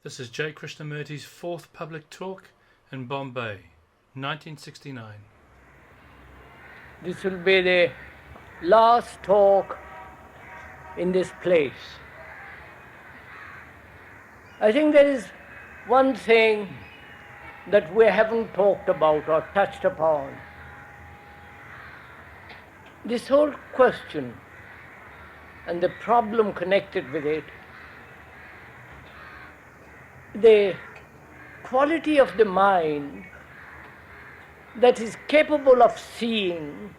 This is J. Krishnamurti's fourth public talk in Bombay, 1969. This will be the last talk in this place. I think there is one thing that we haven't talked about or touched upon. This whole question and the problem connected with it, the quality of the mind that is capable of seeing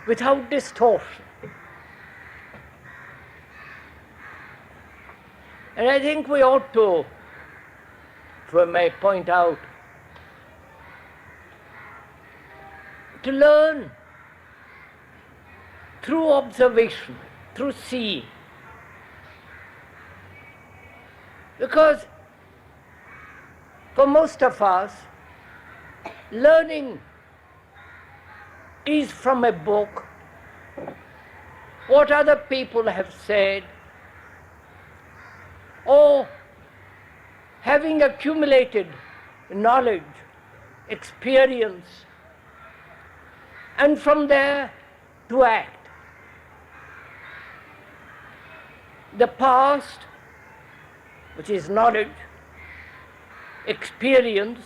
without distortion. And I think we ought to, if I may point out, to learn through observation, through seeing. Because for most of us, learning is from a book, what other people have said, or having accumulated knowledge, experience, and from there to act. The past, which is knowledge, experience,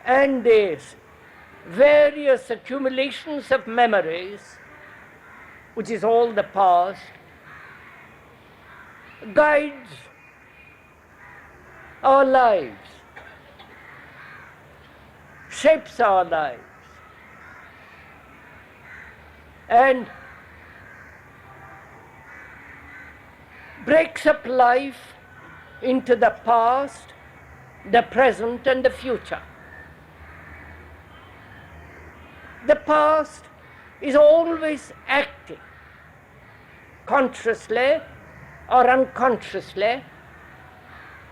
and these various accumulations of memories, which is all the past, guides our lives, shapes our lives, and breaks up life into the past, the present, and the future. The past is always acting, consciously or unconsciously,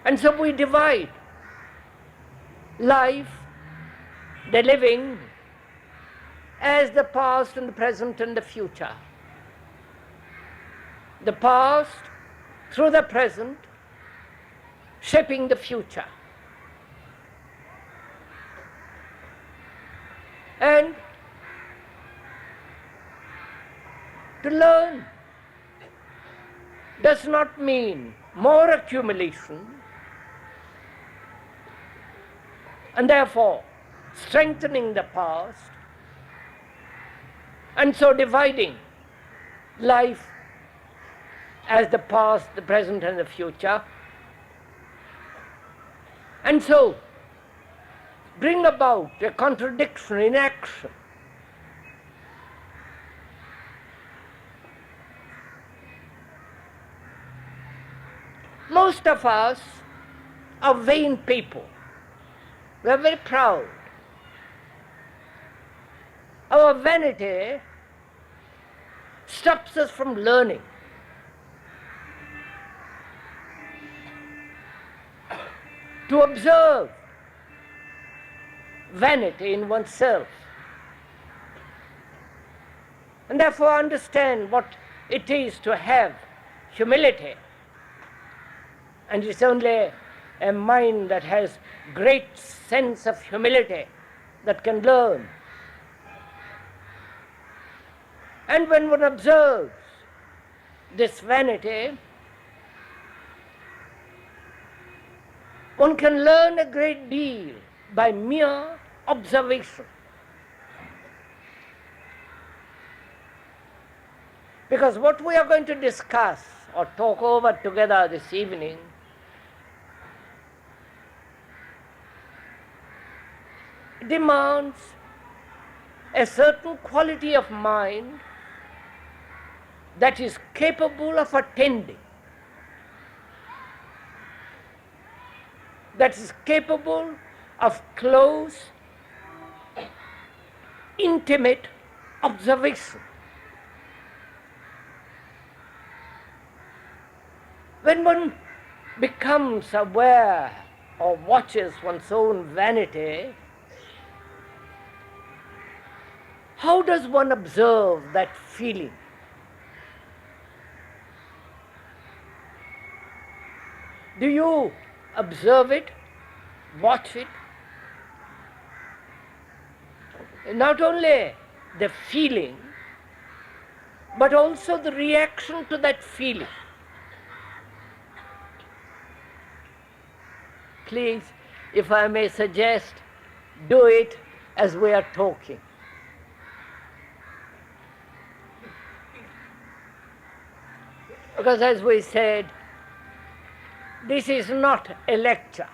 and so we divide life, the living, as the past and the present and the future. The past through the present, shaping the future. And to learn does not mean more accumulation, and therefore strengthening the past, and so dividing life as the past, the present, and the future, and so bring about a contradiction in action. Most of us are vain people. We are very proud. Our vanity stops us from learning. To observe vanity in oneself, and therefore understand what it is to have humility. And it's only a mind that has great sense of humility that can learn. And when one observes this vanity, one can learn a great deal by mere observation. Because what we are going to discuss or talk over together this evening demands a certain quality of mind that is capable of attending, that is capable of close, intimate observation. When one becomes aware or watches one's own vanity, how does one observe that feeling? Do you observe it, watch it? Not only the feeling, but also the reaction to that feeling. Please, if I may suggest, do it as we are talking. Because as we said, this is not a lecture.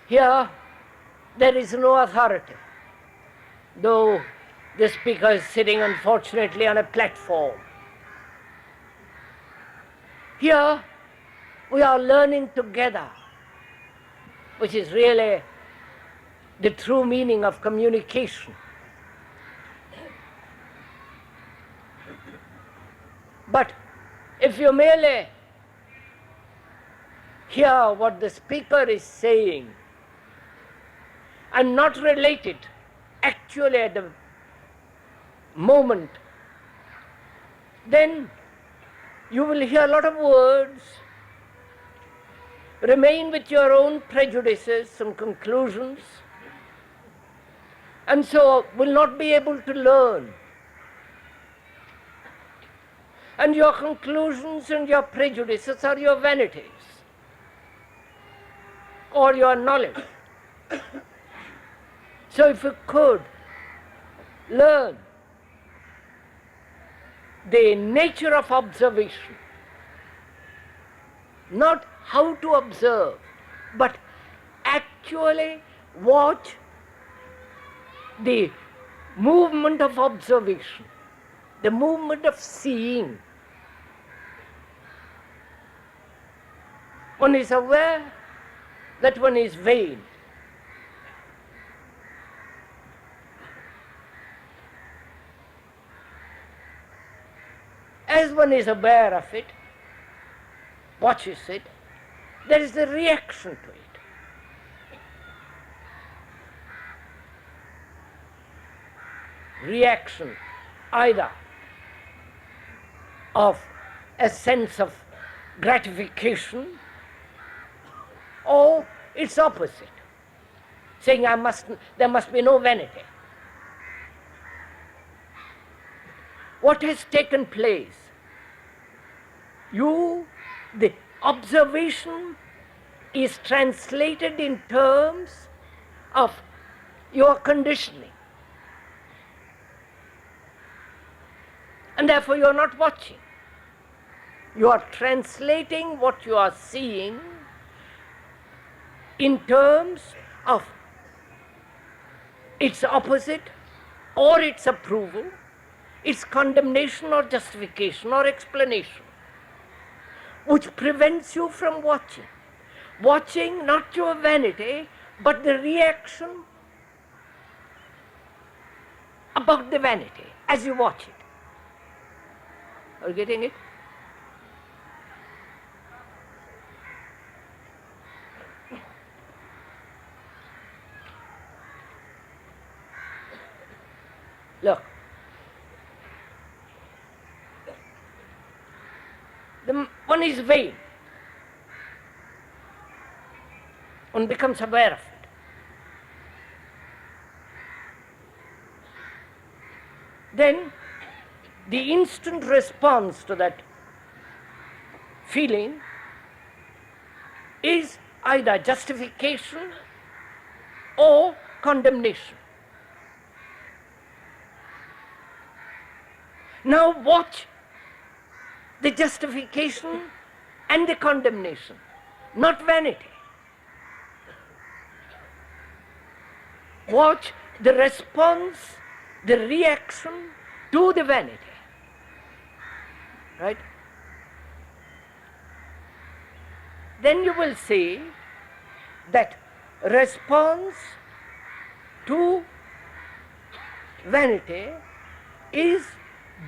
Here, there is no authority, though the speaker is sitting unfortunately on a platform. Here, we are learning together, which is really the true meaning of communication. But if you merely hear what the speaker is saying and not relate it actually at the moment, then you will hear a lot of words, remain with your own prejudices and conclusions, and so will not be able to learn. And your conclusions and your prejudices are your vanities or your knowledge. So if you could learn the nature of observation, not how to observe, but actually watch the movement of observation, the movement of seeing. One is aware that one is vain. As one is aware of it, watches it, there is a reaction to it. Reaction either of a sense of gratification or its opposite, saying there must be no vanity. What has taken place? The observation is translated in terms of your conditioning. And therefore you are not watching. You are translating what you are seeing in terms of its opposite or its approval, its condemnation or justification or explanation, which prevents you from watching. Watching not your vanity, but the reaction about the vanity as you watch it. Are you getting it? Look, one is vain. One becomes aware of it. Then the instant response to that feeling is either justification or condemnation. Now watch the justification and the condemnation, not vanity. Watch the response, the reaction to the vanity. Right? Then you will see that response to vanity is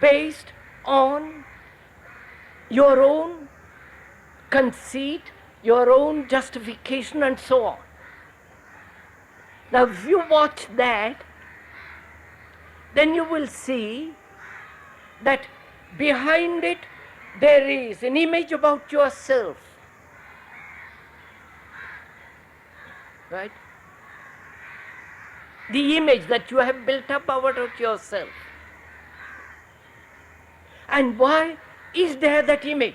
based on your own conceit, your own justification, and so on. Now, if you watch that, then you will see that behind it there is an image about yourself, right? The image that you have built up about yourself. And why is there that image?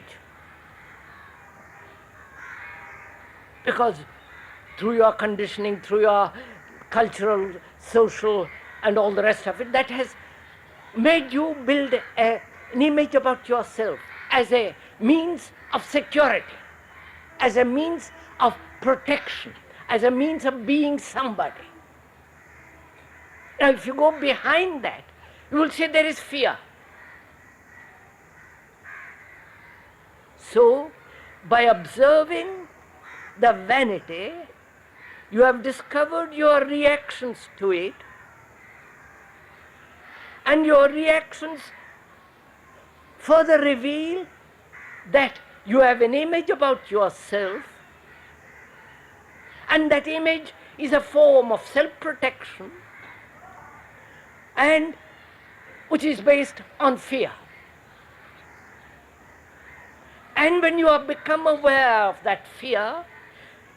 Because through your conditioning, through your cultural, social, and all the rest of it, that has made you build an image about yourself as a means of security, as a means of protection, as a means of being somebody. Now, if you go behind that, you will say there is fear. So, by observing the vanity, you have discovered your reactions to it, and your reactions further reveal that you have an image about yourself, and that image is a form of self-protection, and which is based on fear. And when you have become aware of that fear,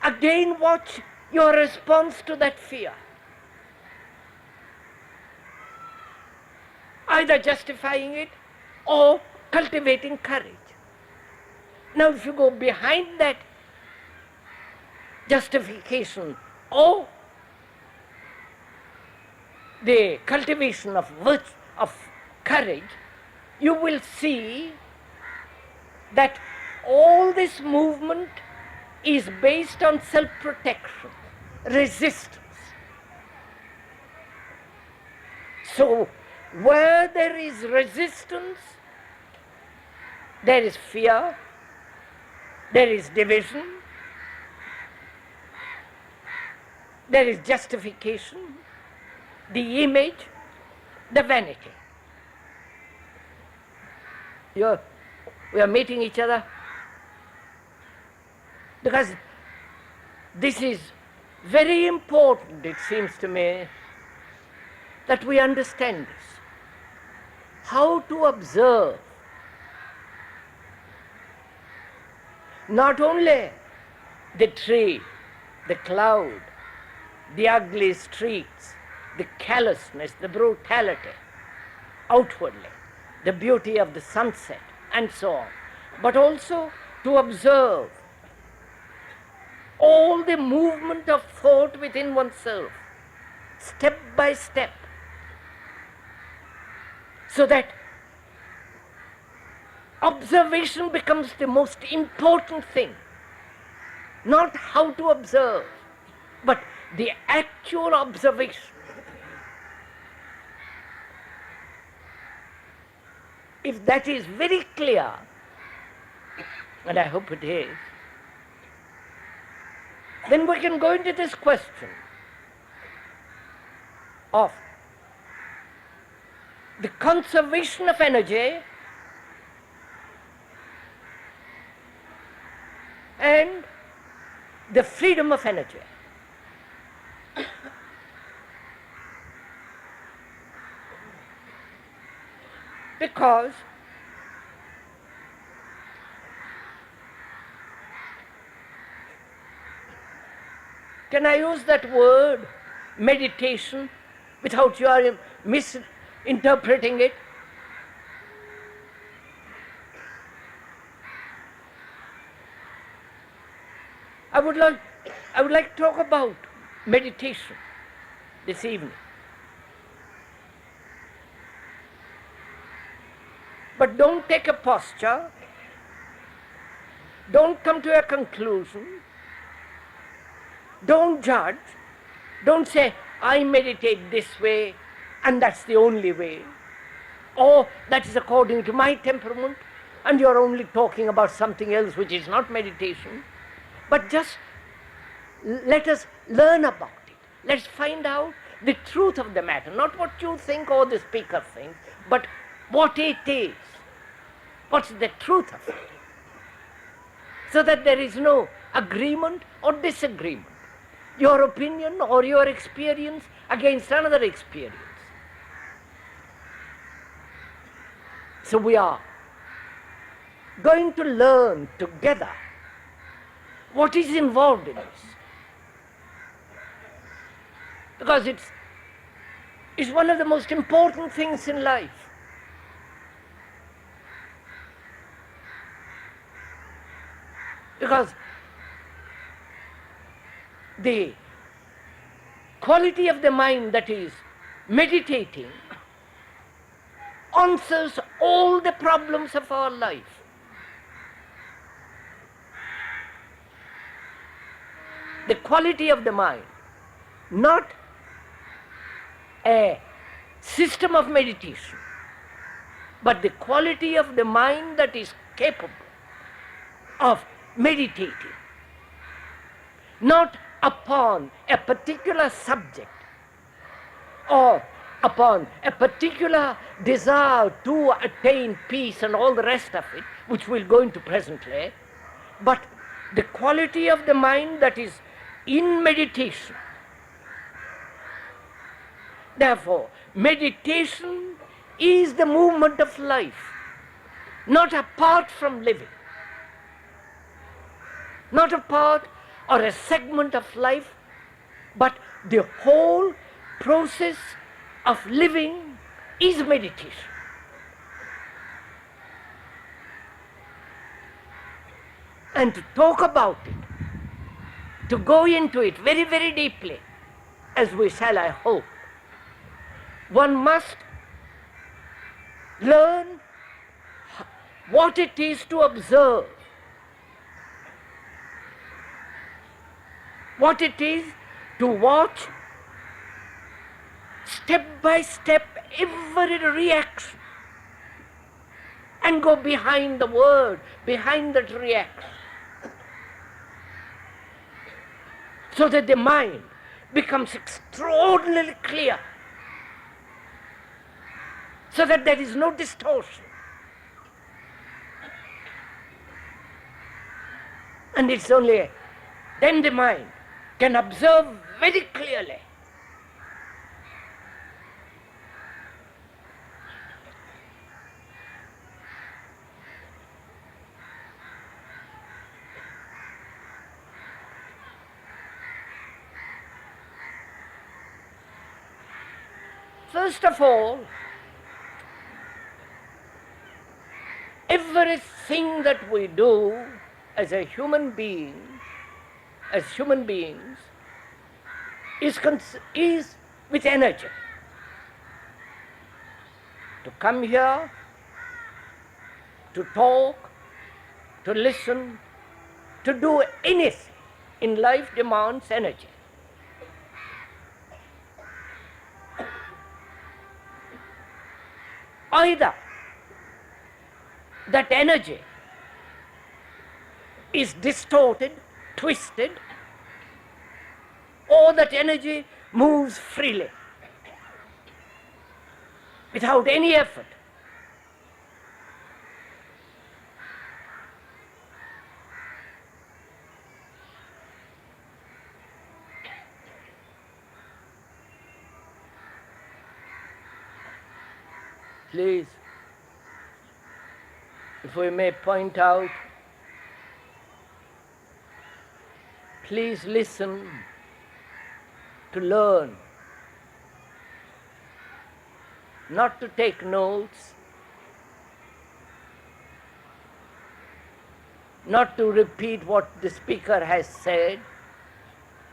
again watch your response to that fear. Either justifying it or cultivating courage. Now, if you go behind that justification or the cultivation of virtue, of courage, you will see that all this movement is based on self-protection, resistance. So, where there is resistance, there is fear, there is division, there is justification, the image, the vanity. We are meeting each other because this is very important, it seems to me, that we understand this. How to observe not only the tree, the cloud, the ugly streets, the callousness, the brutality outwardly, the beauty of the sunset, and so on, but also to observe all the movement of thought within oneself, step by step, so that observation becomes the most important thing. Not how to observe, but the actual observation. If that is very clear, and I hope it is, then we can go into this question of the conservation of energy and the freedom of energy. Because can I use that word, meditation, without you are misinterpreting it? I would like to talk about meditation this evening. But don't take a posture, don't come to a conclusion, don't judge, don't say, I meditate this way and that's the only way, or that is according to my temperament and you're only talking about something else which is not meditation. But just let us learn about it. Let's find out the truth of the matter, not what you think or the speaker thinks, but what it is. What's the truth of it? So that there is no agreement or disagreement. Your opinion or your experience against another experience. So we are going to learn together what is involved in this. Because it's one of the most important things in life. Because the quality of the mind that is meditating answers all the problems of our life. The quality of the mind, not a system of meditation, but the quality of the mind that is capable of meditating, not upon a particular subject or upon a particular desire to attain peace and all the rest of it, which we'll go into presently, but the quality of the mind that is in meditation. Therefore, meditation is the movement of life, not apart from living, not a part or a segment of life, but the whole process of living is meditation. And to talk about it, to go into it very, very deeply, as we shall, I hope, one must learn what it is to observe, what it is to watch step by step every reaction and go behind the word, behind that reaction, so that the mind becomes extraordinarily clear, so that there is no distortion. And it's only then the mind can observe very clearly. First of all, everything that we do as a human being, as human beings, is with energy. To come here, to talk, to listen, to do anything in life demands energy. Either that energy is distorted, twisted, or that energy moves freely, without any effort. Please, if we may point out, please listen to learn, not to take notes, not to repeat what the speaker has said,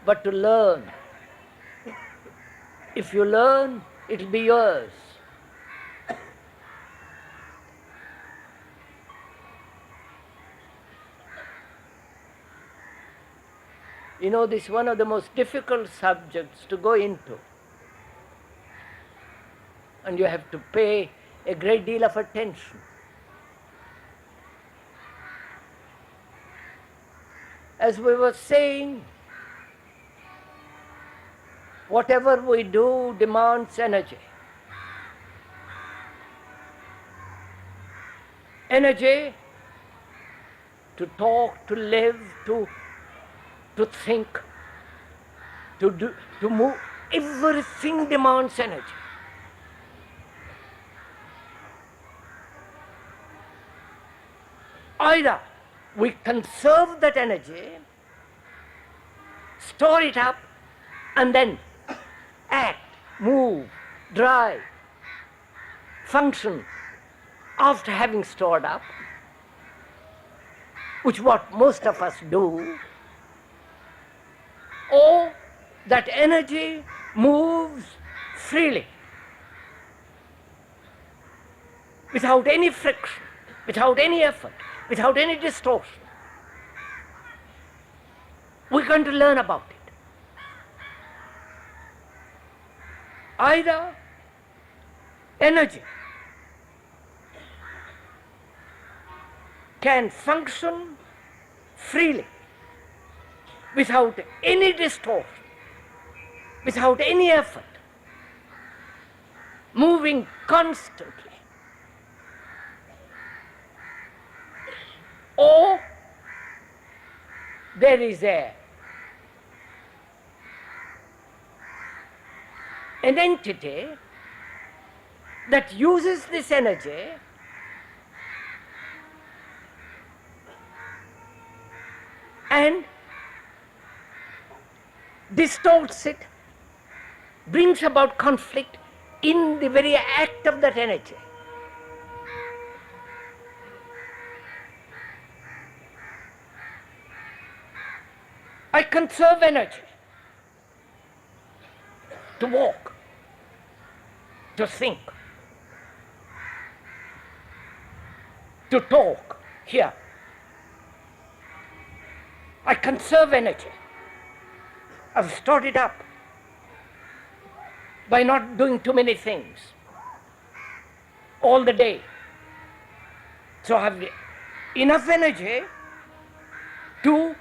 but to learn. If you learn, it'll be yours. You know, this is one of the most difficult subjects to go into. And you have to pay a great deal of attention. As we were saying, whatever we do demands energy. Energy to talk, to live, to think, to move. Everything demands energy. Either we conserve that energy, store it up, and then act, move, drive, function after having stored up, which what most of us do, or that energy moves freely, without any friction, without any effort, without any distortion. We're going to learn about it. Either energy can function freely, without any distortion, without any effort, moving constantly, or there is an entity that uses this energy and distorts it, brings about conflict in the very act of that energy. I conserve energy to walk, to think, to talk here. I conserve energy. I've stored it up by not doing too many things all the day. So I have enough energy to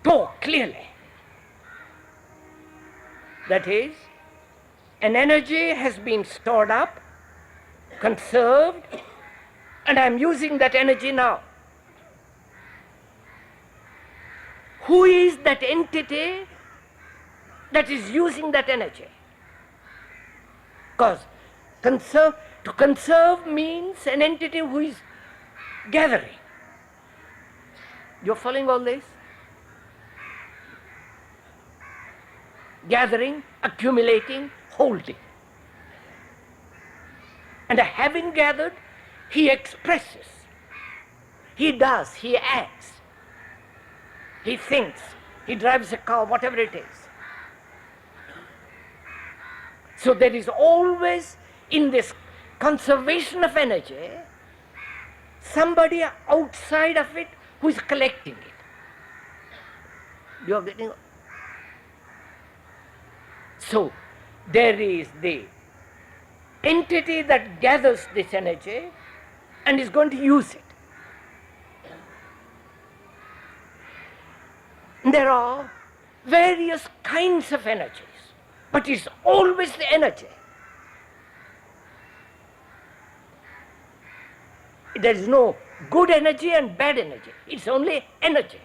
talk clearly. That is, an energy has been stored up, conserved, and I'm using that energy now. Who is that entity that is using that energy? Because to conserve means an entity who is gathering. You're following all this? Gathering, accumulating, holding. And having gathered, he expresses. He does, he acts. He thinks, he drives a car, whatever it is. So there is always, in this conservation of energy, somebody outside of it who is collecting it. You are getting. So there is the entity that gathers this energy and is going to use it. There are various kinds of energies, but it's always the energy. There is no good energy and bad energy. It's only energy.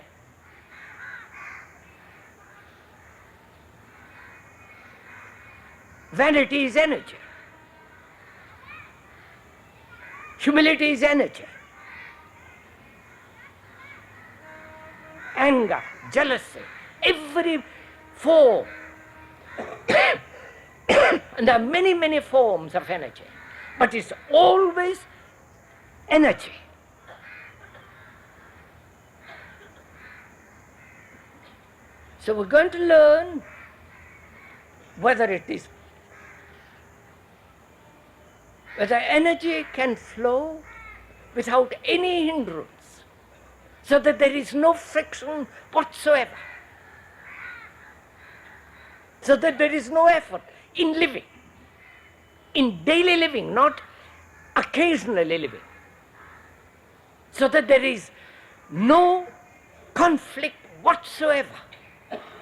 Vanity is energy. Humility is energy. Anger, jealousy, every form. And there are many, many forms of energy. But it's always energy. So we're going to learn whether energy can flow without any hindrance, so that there is no friction whatsoever, so that there is no effort in living, in daily living, not occasionally living, so that there is no conflict whatsoever.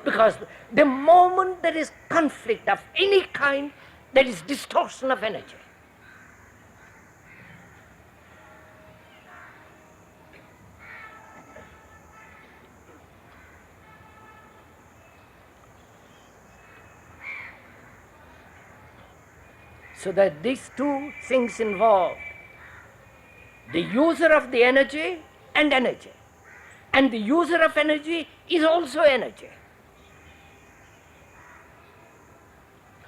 Because the moment there is conflict of any kind, there is distortion of energy. So that these two things involved, the user of the energy and energy. And the user of energy is also energy.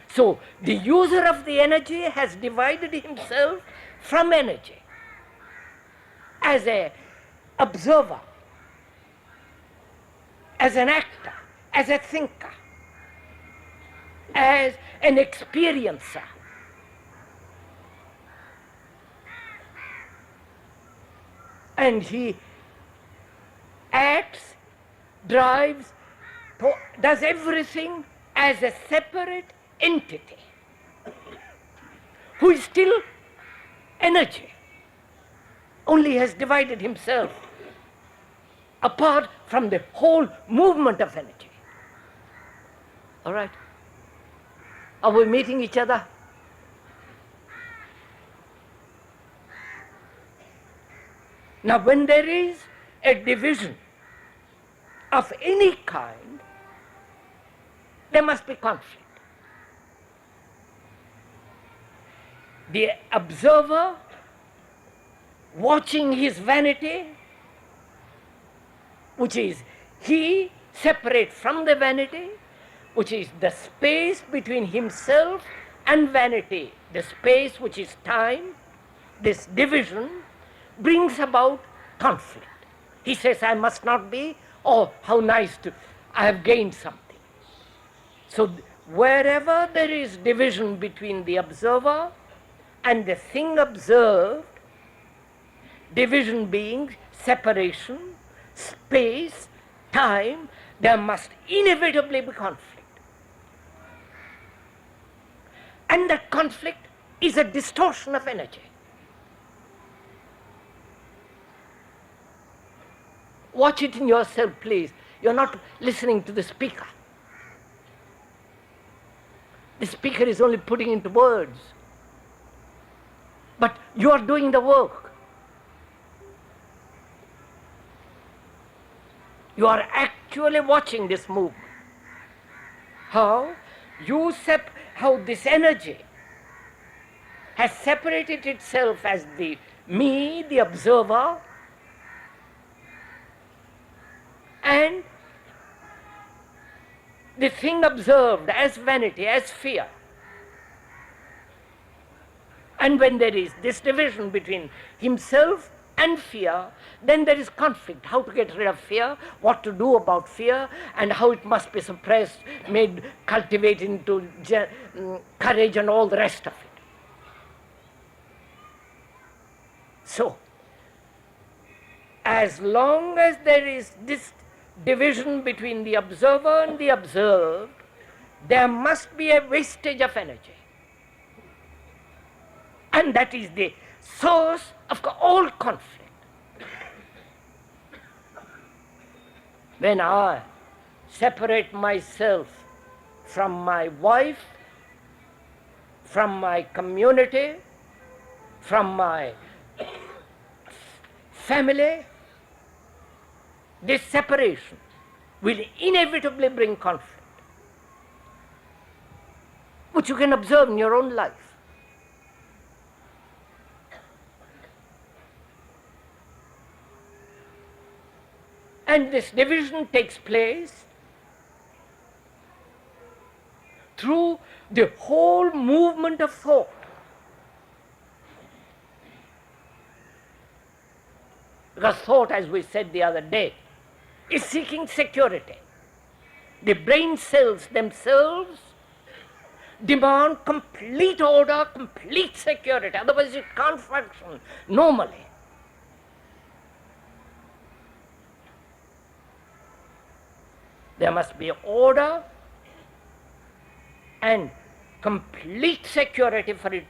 So the user of the energy has divided himself from energy as an observer, as an actor, as a thinker, as an experiencer. And he acts, drives, does everything as a separate entity who is still energy, only has divided himself apart from the whole movement of energy. All right? Are we meeting each other? Now, when there is a division of any kind, there must be conflict. The observer watching his vanity, which is he separate from the vanity, which is the space between himself and vanity, the space which is time, this division brings about conflict. He says, I must not be, oh, how nice to, I have gained something. So wherever there is division between the observer and the thing observed, division being separation, space, time, there must inevitably be conflict. And that conflict is a distortion of energy. Watch it in yourself, please. You're not listening to the speaker. The speaker is only putting into words. But you are doing the work. You are actually watching this movement. How this energy has separated itself as the me, the observer, and the thing observed as vanity, as fear. And when there is this division between himself and fear, then there is conflict. How to get rid of fear, what to do about fear, and how it must be suppressed, made, cultivated into courage and all the rest of it. So, as long as there is this division between the observer and the observed, there must be a wastage of energy. And that is the source of all conflict. When I separate myself from my wife, from my community, from my family, this separation will inevitably bring conflict, which you can observe in your own life. And this division takes place through the whole movement of thought. Because thought, as we said the other day, is seeking security. The brain cells themselves demand complete order, complete security, otherwise it can't function normally. There must be order and complete security for it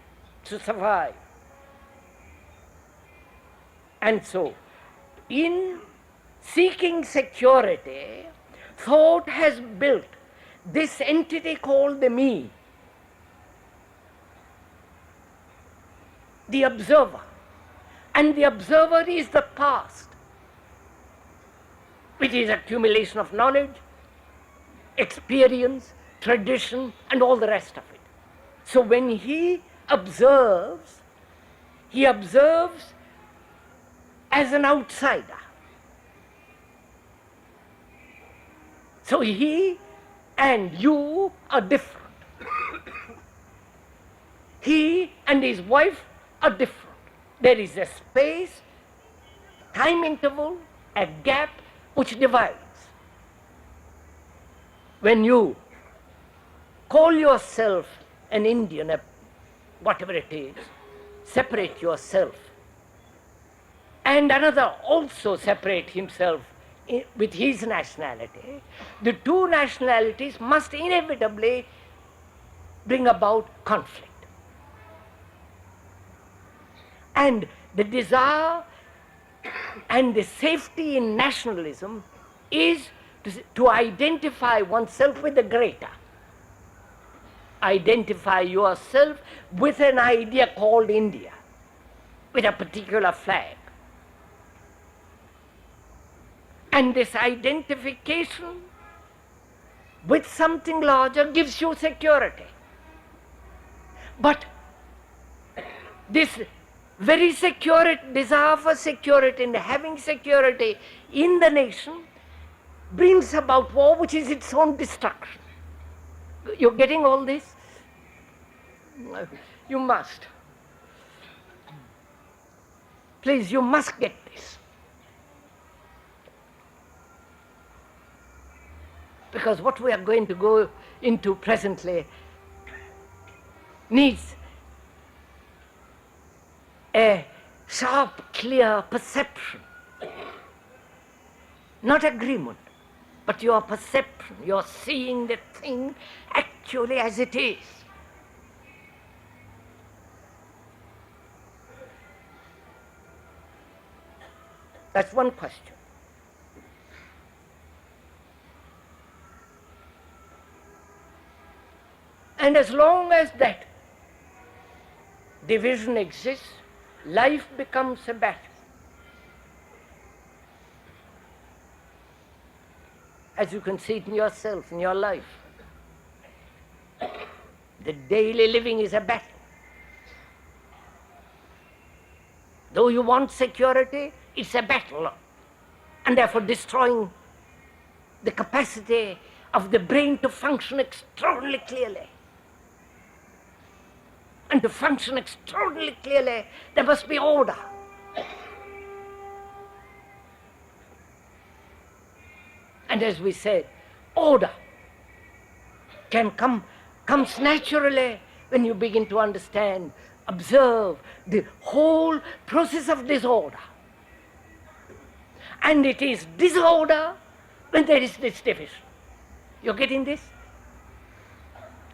to survive. And so, in seeking security, thought has built this entity called the me, the observer. And the observer is the past, which is accumulation of knowledge, experience, tradition, and all the rest of it. So when he observes as an outsider. So he and you are different. He and his wife are different. There is a space, time interval, a gap which divides. When you call yourself an Indian, whatever it is, separate yourself, and another also separate himself with his nationality, the two nationalities must inevitably bring about conflict. And the desire and the safety in nationalism is to identify oneself with the greater. Identify yourself with an idea called India, with a particular flag. And this identification with something larger gives you security. But this very desire for security and having security in the nation brings about war, which is its own destruction. You're getting all this? You must. Please, you must get this. Because what we are going to go into presently needs a sharp, clear perception. Not agreement, but your perception. You're seeing the thing actually as it is. That's one question. And as long as that division exists, life becomes a battle. As you can see it in yourself, in your life. The daily living is a battle. Though you want security, it's a battle. And therefore destroying the capacity of the brain to function extraordinarily clearly. And to function extraordinarily clearly, there must be order. And as we said, order comes naturally when you begin to understand, observe the whole process of disorder. And it is disorder when there is this division. You're getting this?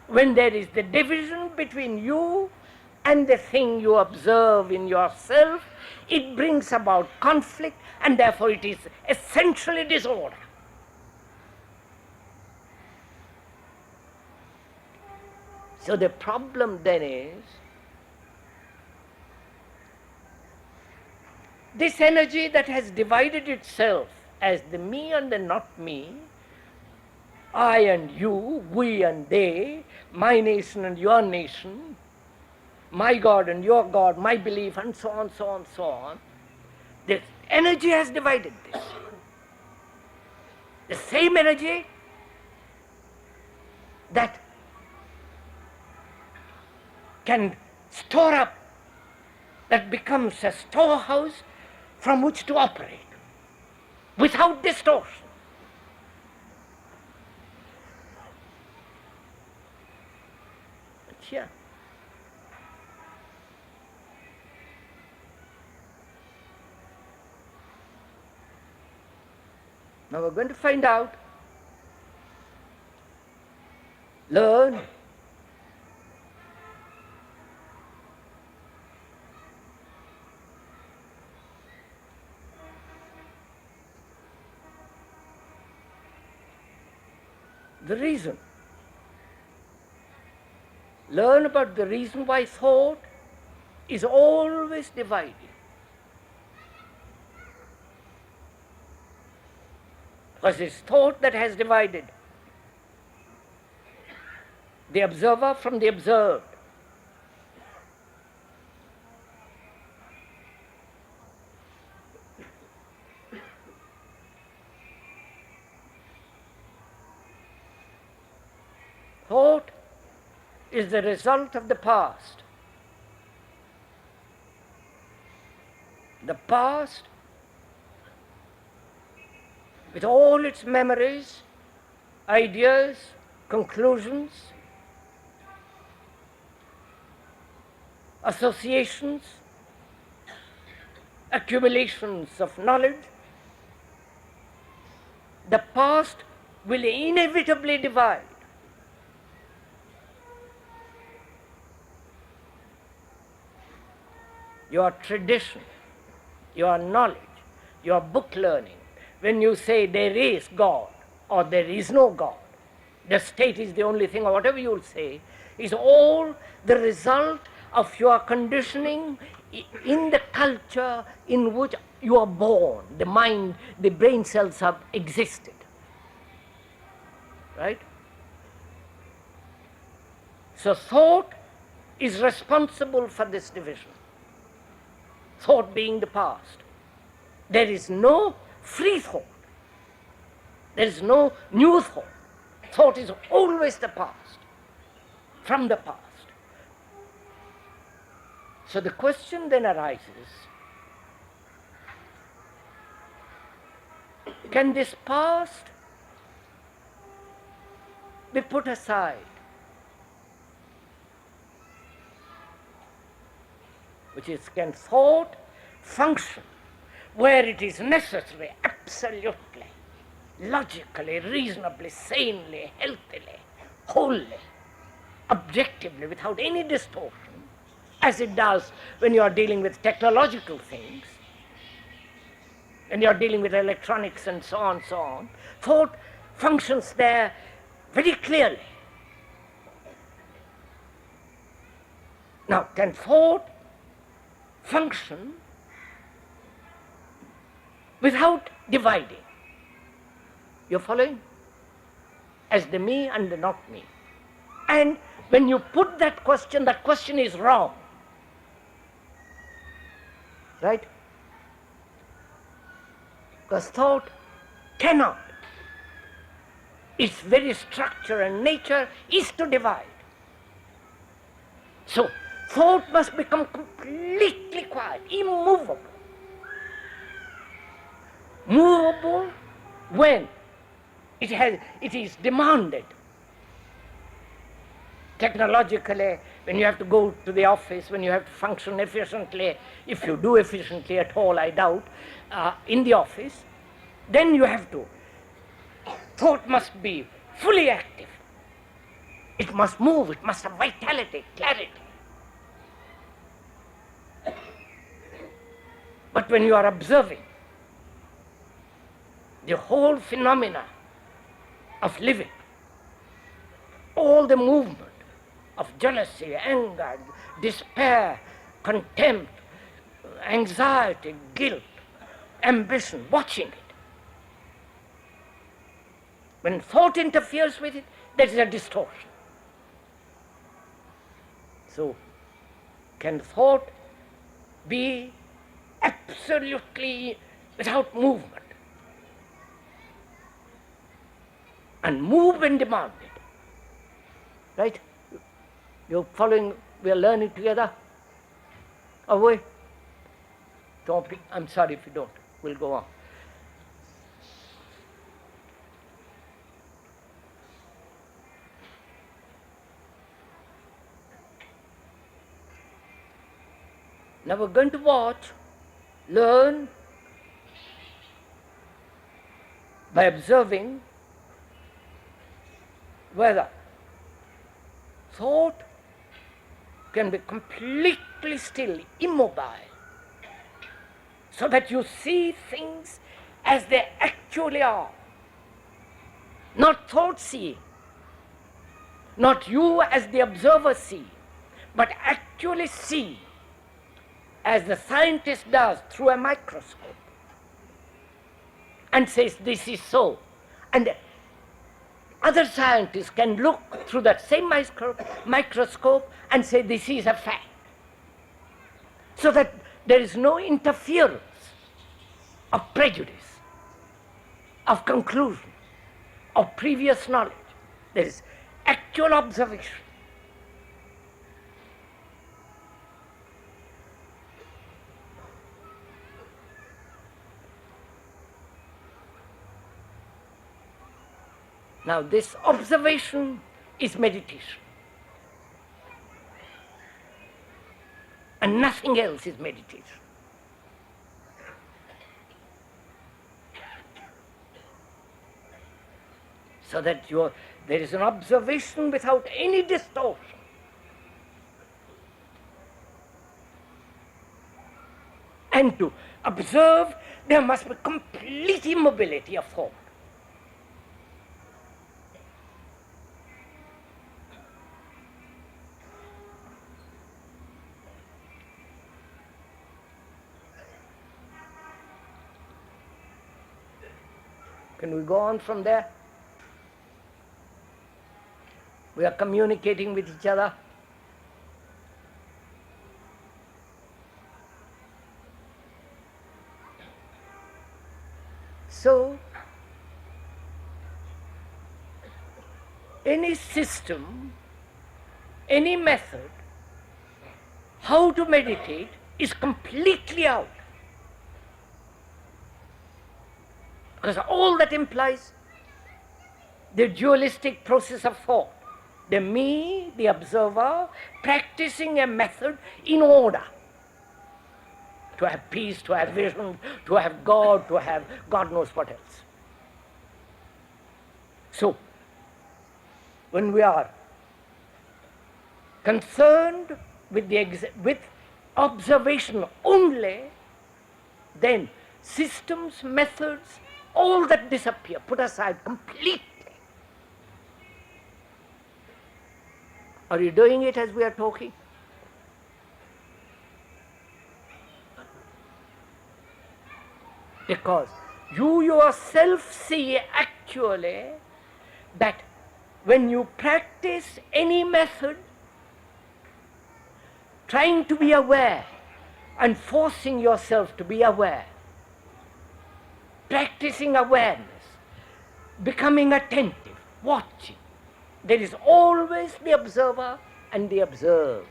When there is the division between you and the thing you observe in yourself, it brings about conflict, and therefore it is essentially disorder. So the problem then is, this energy that has divided itself as the me and the not me, I and you, we and they, my nation and your nation, my God and your God, my belief, and so on, so on, so on. The energy has divided this. The same energy that can store up, that becomes a storehouse from which to operate without distortion. It's here. Now we're going to find out, learn, the reason. Learn about the reason why thought is always divided. Because it's thought that has divided the observer from the observed. Thought is the result of the past. The past, with all its memories, ideas, conclusions, associations, accumulations of knowledge, the past will inevitably divide. Your tradition, your knowledge, your book learning, when you say there is God or there is no God, the state is the only thing, or whatever you will say, is all the result of your conditioning in the culture in which you are born. The mind, the brain cells have existed. Right? So thought is responsible for this division. Thought being the past. There is no free thought. There is no new thought. Thought is always the past, from the past. So the question then arises, can this past be put aside? Which is, can thought function where it is necessary, absolutely, logically, reasonably, sanely, healthily, wholly, objectively, without any distortion, as it does when you are dealing with technological things, when you are dealing with electronics and so on, so on. Thought functions there very clearly. Now, can thought function without dividing? You're following? As the me and the not me. And when you put that question is wrong. Right? Because thought cannot. Its very structure and nature is to divide. So, thought must become completely quiet, immovable. Movable when it is demanded. Technologically, when you have to go to the office, when you have to function efficiently, if you do efficiently at all, I doubt, in the office, then you have to. Thought must be fully active. It must move, it must have vitality, clarity. But when you are observing the whole phenomena of living, all the movement of jealousy, anger, despair, contempt, anxiety, guilt, ambition, watching it. When thought interferes with it, there is a distortion. So, can thought be absolutely without movement and move when demanded? Right? You're following, we're learning together? Are we? Don't be, I'm sorry if you don't. We'll go on. Now we're going to watch, learn by observing whether thought can be completely still, immobile, so that you see things as they actually are. Not thought seeing, not you as the observer see, but actually see as the scientist does through a microscope and says this is so. And other scientists can look through that same microscope and say this is a fact. So that there is no interference of prejudice, of conclusion, of previous knowledge. There is actual observation. Now this observation is meditation. And nothing else is meditation. So that there is an observation without any distortion. And to observe, there must be complete immobility of thought. Can we go on from there? We are communicating with each other. So, any system, any method, how to meditate is completely out. Because all that implies the dualistic process of thought. The me, the observer, practicing a method in order to have peace, to have vision, to have God, to have God knows what else. So, when we are concerned with observation only, then systems, methods, all that disappear, put aside completely. Are you doing it as we are talking? Because you yourself see actually that when you practice any method, trying to be aware and forcing yourself to be aware, practicing awareness, becoming attentive, watching, there is always the observer and the observed.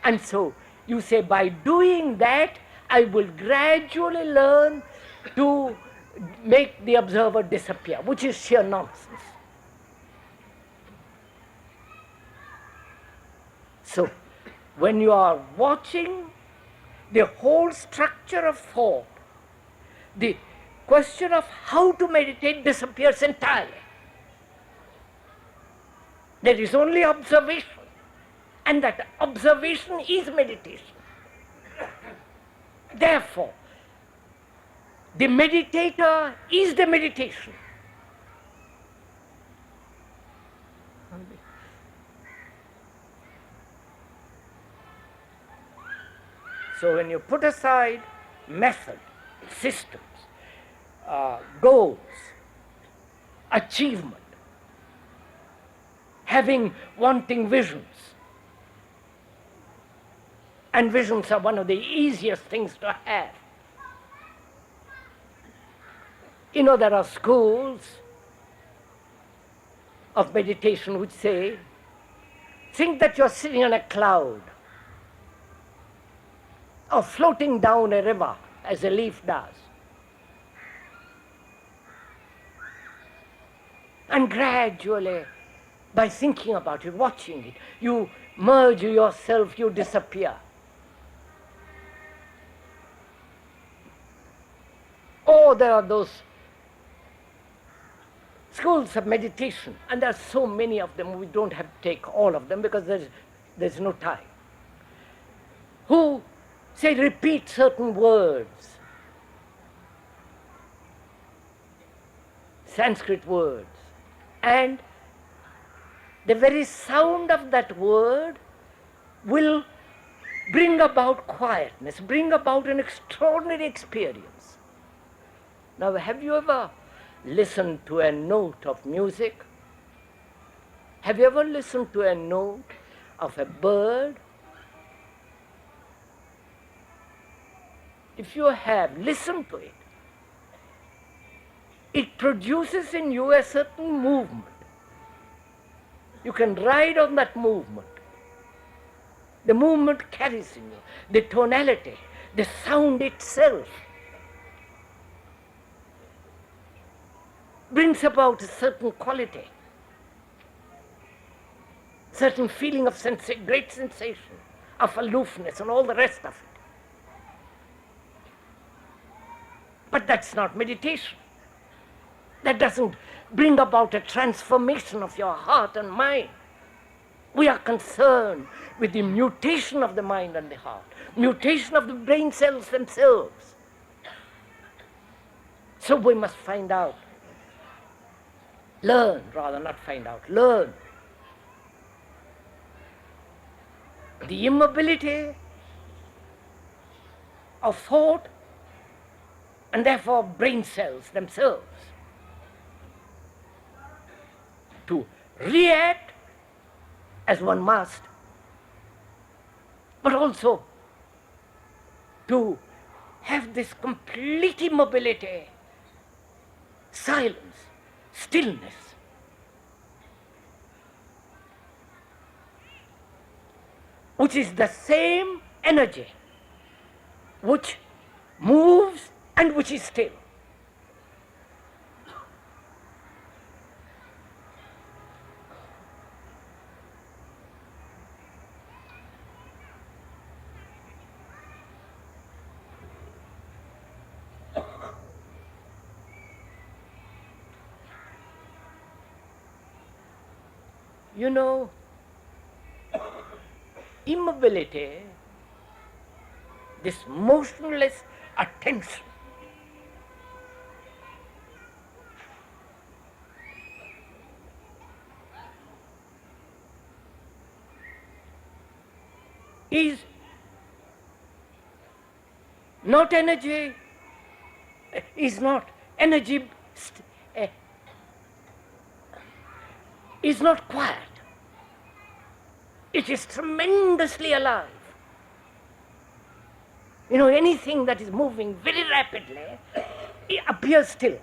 And so you say, by doing that, I will gradually learn to make the observer disappear, which is sheer nonsense. So, when you are watching, the whole structure of thought, the question of how to meditate disappears entirely. There is only observation, and that observation is meditation. Therefore, the meditator is the meditation. So when you put aside method, systems, goals, achievement, wanting visions, and visions are one of the easiest things to have. You know, there are schools of meditation which say, think that you're sitting on a cloud or floating down a river as a leaf does. And gradually, by thinking about it, watching it, you merge yourself, you disappear. Or there are those schools of meditation, and there are so many of them, we don't have to take all of them because there's no time, who say repeat certain words, Sanskrit words, and the very sound of that word will bring about quietness, bring about an extraordinary experience. Now, have you ever listened to a note of music? Have you ever listened to a note of a bird? If you have, listen to it. It produces in you a certain movement. You can ride on that movement. The movement carries in you the tonality, the sound itself brings about a certain quality, certain feeling of great sensation, of aloofness and all the rest of it. But that's not meditation. That doesn't bring about a transformation of your heart and mind. We are concerned with the mutation of the mind and the heart, mutation of the brain cells themselves. So we must find out, learn, learn the immobility of thought and therefore brain cells themselves, to react as one must, but also to have this complete immobility, silence, stillness. Which is the same energy which moves and which is still. You know, immobility, this motionless attention, is not energy, is not energy, is not quiet. It is tremendously alive. You know, anything that is moving very rapidly, it appears still.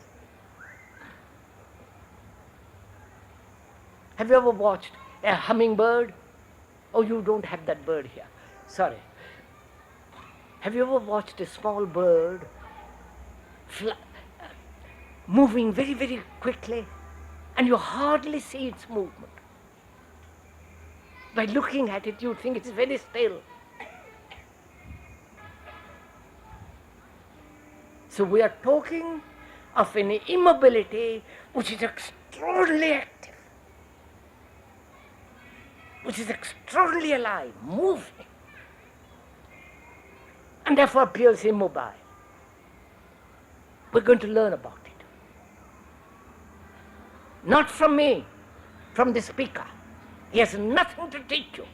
Have you ever watched a hummingbird? Oh, you don't have that bird here. Sorry. Have you ever watched a small bird moving very, very quickly, and you hardly see its movement? By looking at it, you think it's very still. So we are talking of an immobility which is extraordinarily active, which is extraordinarily alive, moving, and therefore appears immobile. We're going to learn about it. Not from me, from the speaker. He has nothing to teach you.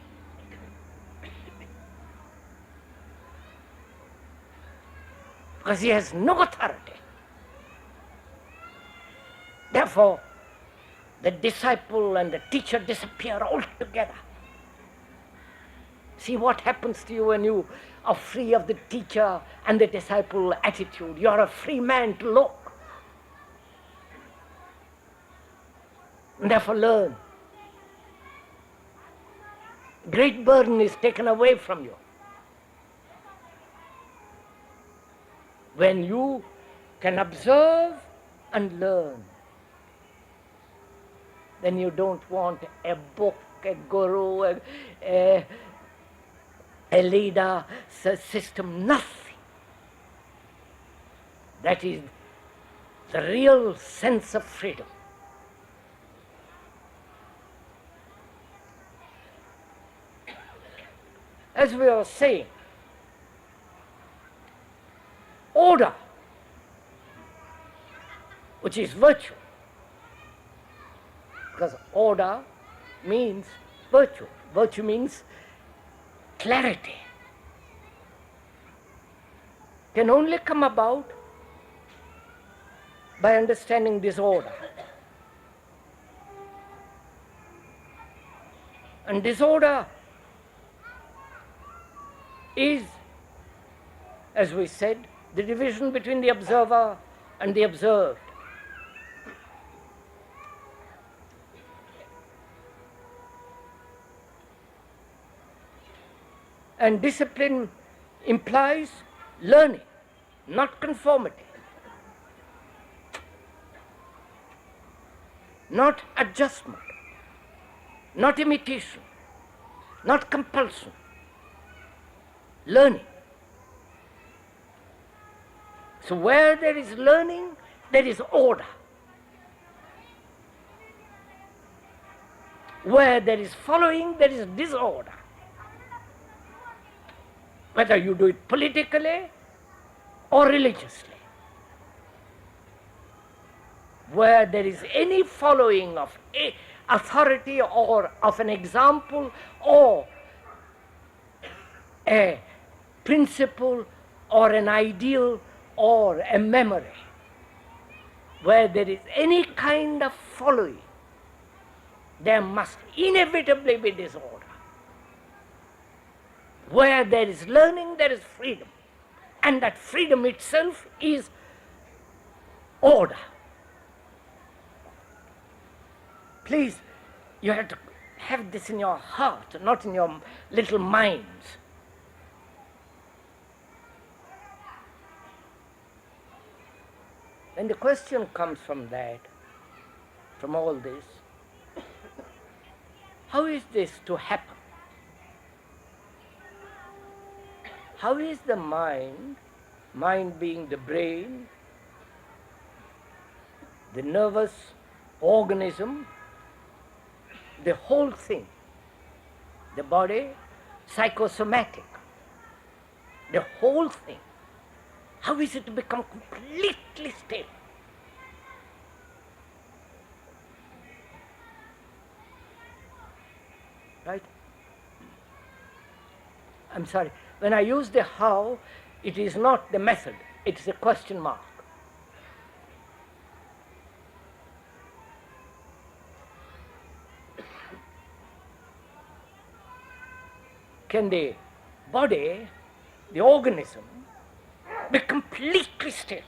Because he has no authority. Therefore, the disciple and the teacher disappear altogether. See what happens to you when you are free of the teacher and the disciple attitude. You are a free man to look. And therefore learn. Great burden is taken away from you. When you can observe and learn, then you don't want a book, a guru, a leader, a system, nothing. That is the real sense of freedom. As we were saying, order, which is virtue, because order means virtue. Virtue means clarity. Can only come about by understanding disorder. And disorder is, as we said, the division between the observer and the observed. And discipline implies learning, not conformity, not adjustment, not imitation, not compulsion. Learning. So where there is learning, there is order. Where there is following, there is disorder. Whether you do it politically or religiously. Where there is any following of a authority or of an example or a principle or an ideal or a memory, where there is any kind of following, there must inevitably be disorder. Where there is learning, there is freedom. And that freedom itself is order. Please, you have to have this in your heart, not in your little minds. And the question comes from that, from all this, how is this to happen? How is the mind being the brain, the nervous organism, the whole thing, the body, psychosomatic, the whole thing, how is it to become completely still? Right? I'm sorry, when I use the how, it is not the method, it's a question mark. Can the body, the organism, be completely still?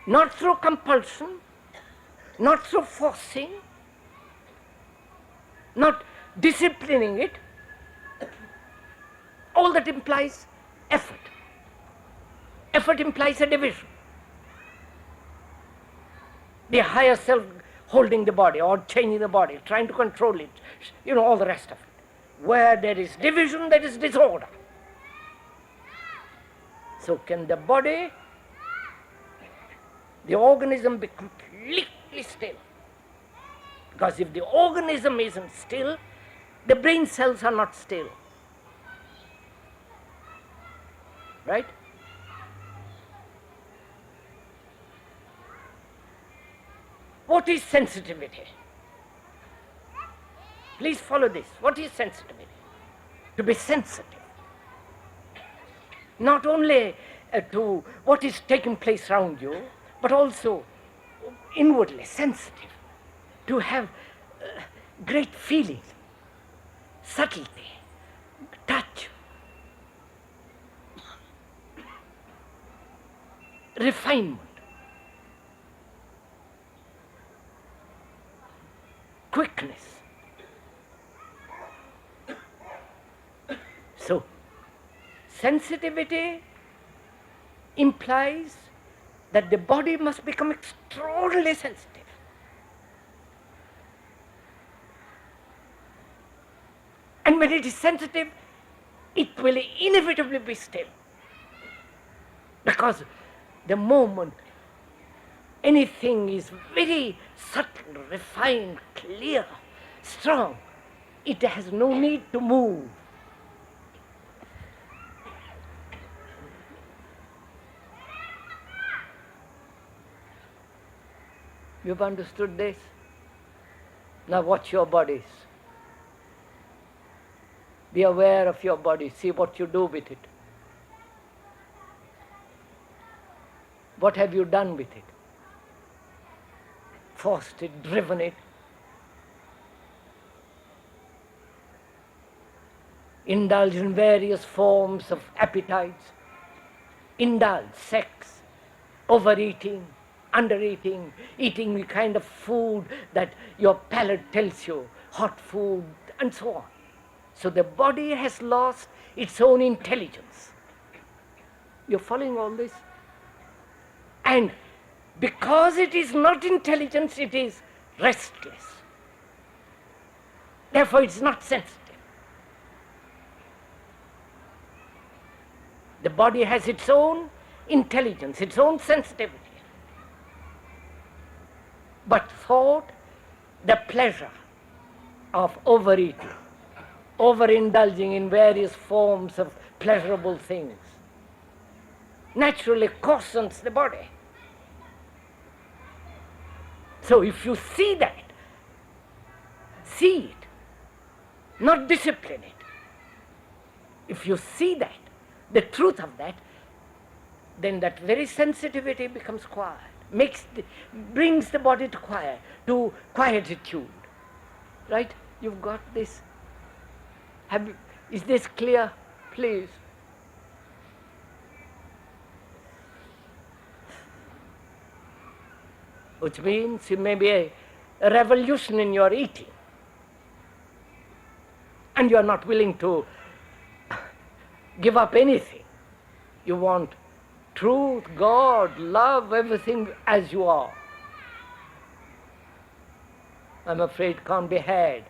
Not through compulsion, not through forcing, not disciplining it. All that implies effort. Effort implies a division. The higher self holding the body or changing the body, trying to control it, all the rest of it. Where there is division, there is disorder. So can the body, the organism be completely still? Because if the organism isn't still, the brain cells are not still. Right? What is sensitivity? Please follow this. What is sensitivity? To be sensitive. Not only to what is taking place around you, but also inwardly sensitive. To have great feeling, subtlety, touch, refinement, quickness. So, sensitivity implies that the body must become extraordinarily sensitive. And when it is sensitive, it will inevitably be still. Because the moment anything is very subtle, refined, clear, strong, it has no need to move. You've understood this? Now watch your bodies. Be aware of your body. See what you do with it. What have you done with it? Forced it, driven it. Indulged in various forms of appetites. Indulged, sex, overeating, undereating, eating the kind of food that your palate tells you, hot food, and so on. So the body has lost its own intelligence. You're following all this? And because it is not intelligent, it is restless. Therefore, it's not sensitive. The body has its own intelligence, its own sensitivity. But thought, the pleasure of overeating, overindulging in various forms of pleasurable things, naturally coarsens the body. So if you see that, see it, not discipline it. If you see that, the truth of that, then that very sensitivity becomes quiet, brings the body to quietude. Right? You've got this. Is this clear? Please. Which means it may be a revolution in your eating. And you are not willing to give up anything. You want truth, God, love, everything as you are. I'm afraid can't be had.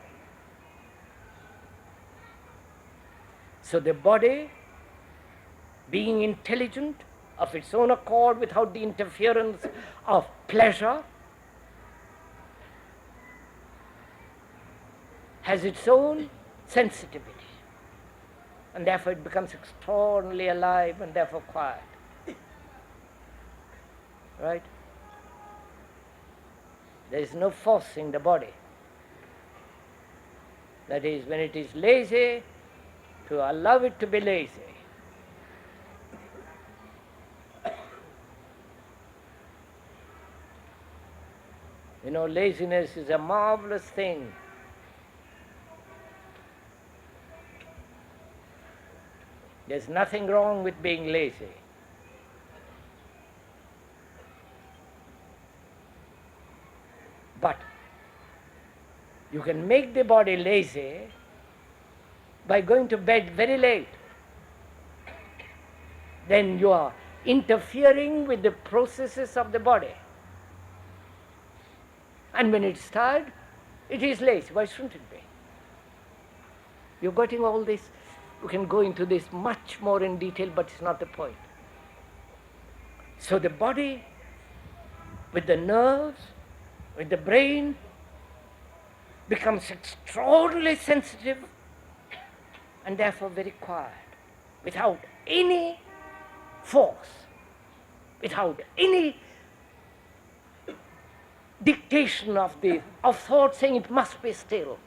So the body, being intelligent of its own accord without the interference of pleasure, has its own sensitivity. And therefore it becomes extraordinarily alive and therefore quiet. Right? There is no forcing the body. That is, when it is lazy, to allow it to be lazy. You know, laziness is a marvelous thing. There's nothing wrong with being lazy. But you can make the body lazy by going to bed very late. Then you are interfering with the processes of the body. And when it's tired, it is lazy. Why shouldn't it be? You're getting all this. We can go into this much more in detail, but it's not the point. So the body, with the nerves, with the brain, becomes extraordinarily sensitive and therefore very quiet, without any force, without any dictation of thought saying it must be still.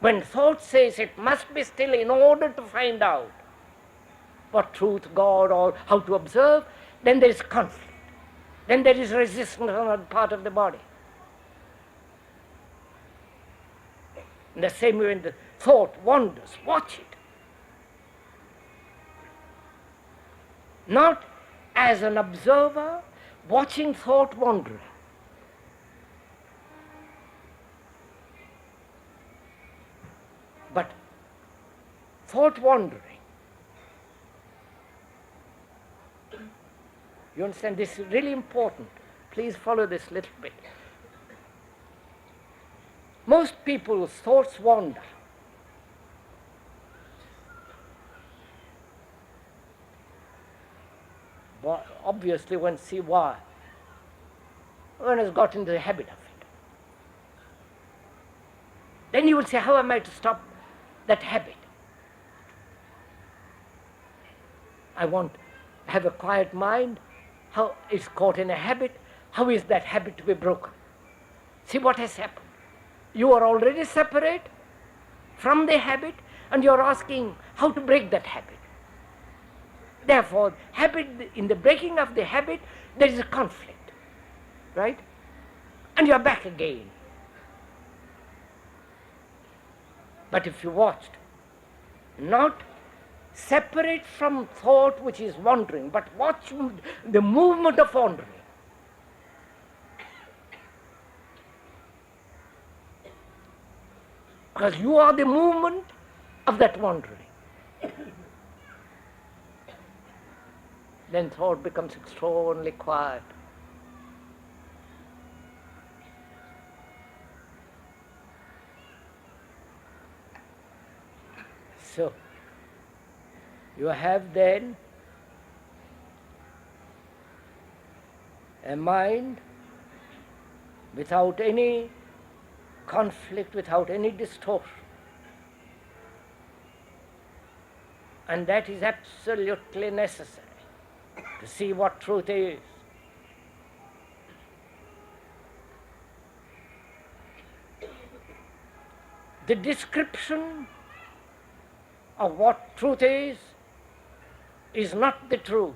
When thought says it must be still in order to find out what truth, God, or how to observe, then there is conflict. Then there is resistance on the part of the body. In the same way when the thought wanders, watch it. Not as an observer watching thought wandering. But thought wandering. You understand? This is really important. Please follow this little bit. Most people's thoughts wander. But obviously one see why. One has got into the habit of it. Then you will say, how am I to stop that habit? I want to have a quiet mind. How is caught in a habit? How is that habit to be broken? See what has happened. You are already separate from the habit and you are asking how to break that habit. Therefore, in the breaking of the habit, there is a conflict, right? And you are back again. But if you watched, not separate from thought which is wandering, but watch the movement of wandering. because you are the movement of that wandering. Then thought becomes extraordinarily quiet. So, you have then a mind without any conflict, without any distortion. And that is absolutely necessary to see what truth is. The description of what truth is not the truth.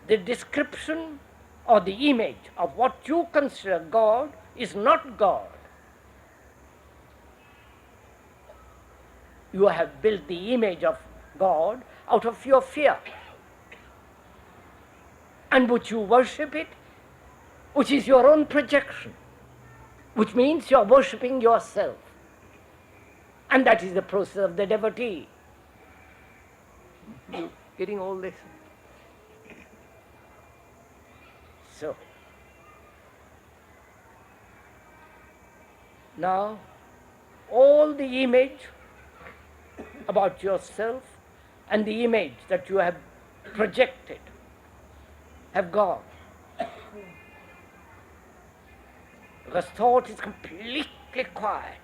The description or the image of what you consider God is not God. You have built the image of God out of your fear, and which you worship it, which is your own projection, which means you are worshipping yourself. And that is the process of the devotee. You getting all this? So, now all the image about yourself and the image that you have projected have gone. Because thought is completely quiet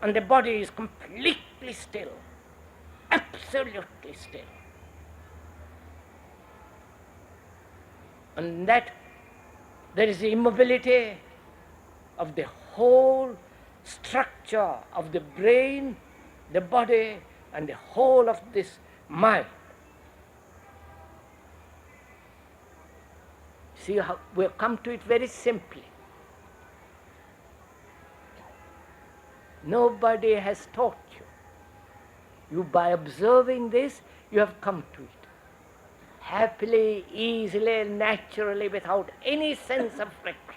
and the body is completely still, absolutely still. And that there is the immobility of the whole structure of the brain, the body, and the whole of this mind. See how we have come to it very simply. Nobody has taught you. You, by observing this, you have come to it. Happily, easily, naturally, without any sense of friction.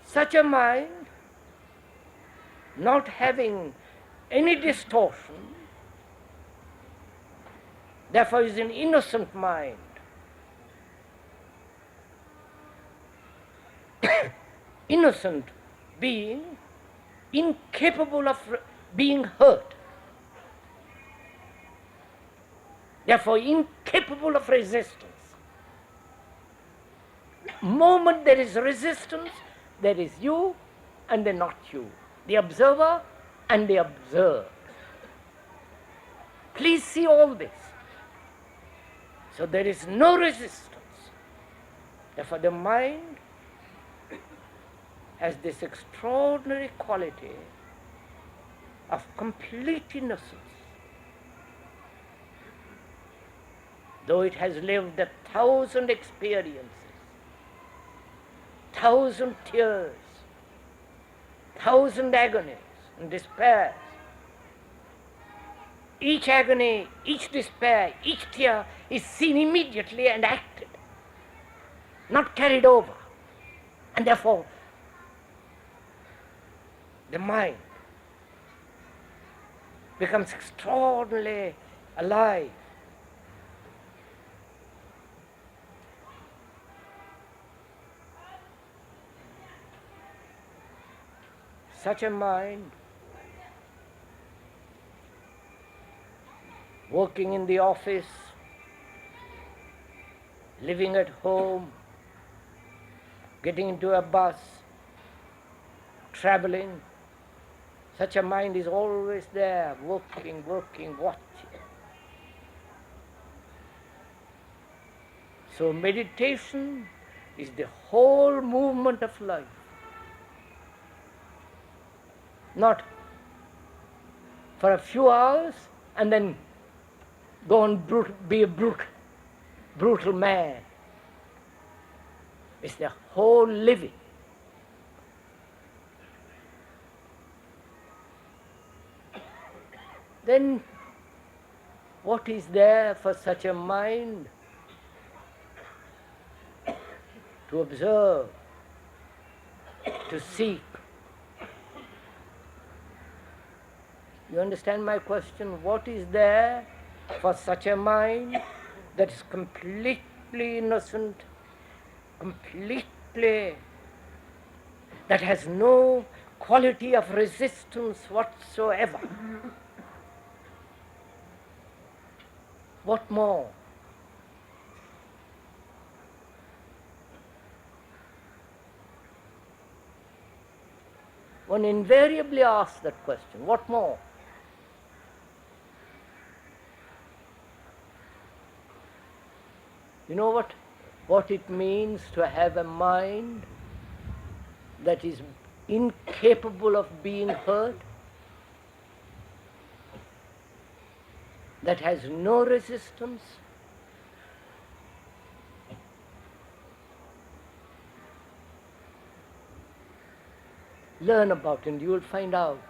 Such a mind, not having any distortion, therefore is an innocent mind. Innocent being, incapable of being hurt. Therefore incapable of resistance. Moment there is resistance, there is you and the not you, the observer and the observed. Please see all this. So there is no resistance. Therefore the mind has this extraordinary quality of complete innocence. Though it has lived 1,000 experiences, 1,000 tears, 1,000 agonies and despairs. Each agony, each despair, each tear is seen immediately and acted, not carried over. And therefore, the mind becomes extraordinarily alive. Such a mind, working in the office, living at home, getting into a bus, traveling, such a mind is always there, working, watching. So meditation is the whole movement of life. Not for a few hours and then go and be a brutal man. It's the whole living. Then What is there for such a mind to observe, to seek? You understand my question? What is there for such a mind that is completely innocent, completely, that has no quality of resistance whatsoever? What more? One invariably asks that question, what more? You know what it means to have a mind that is incapable of being hurt, that has no resistance? Learn about it and you will find out.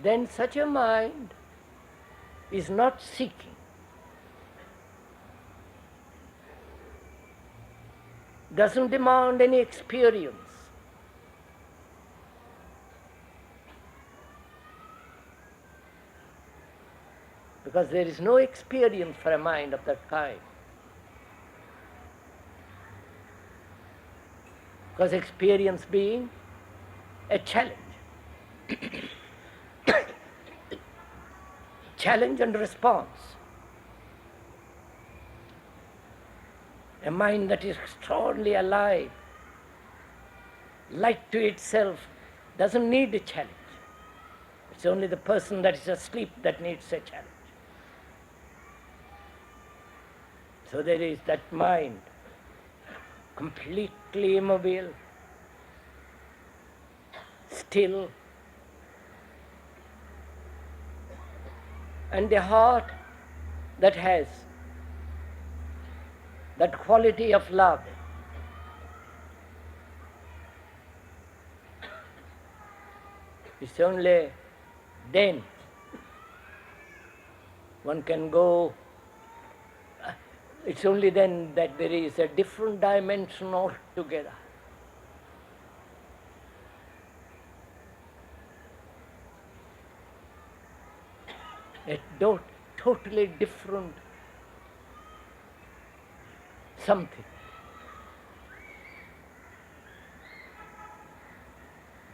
Then such a mind is not seeking. Doesn't demand any experience. Because there is no experience for a mind of that kind. Because experience being a challenge. Challenge and response. A mind that is extraordinarily alive, like to itself, doesn't need a challenge. It's only the person that is asleep that needs a challenge. So there is that mind, completely immobile, still, and the heart that has that quality of love. It's only then one can go, it's only then that there is a different dimension altogether. A totally different something.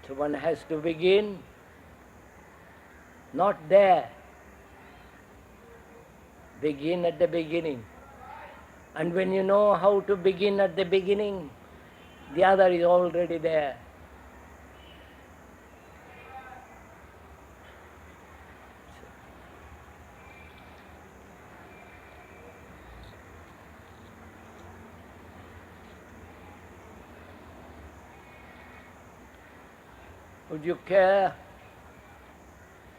So one has to begin not there, begin at the beginning. And when you know how to begin at the beginning, the other is already there. Would you care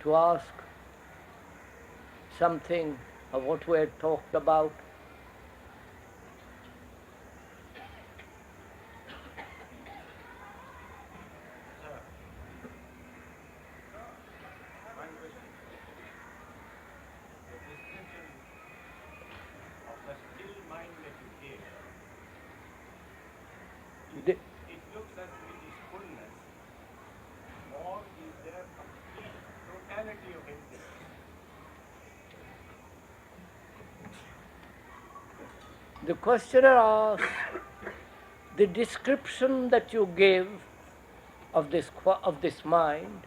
to ask something of what we had talked about? It looks as if it is fullness, or is there complete totality of emptiness? The questioner asks, the description that you give of this mind,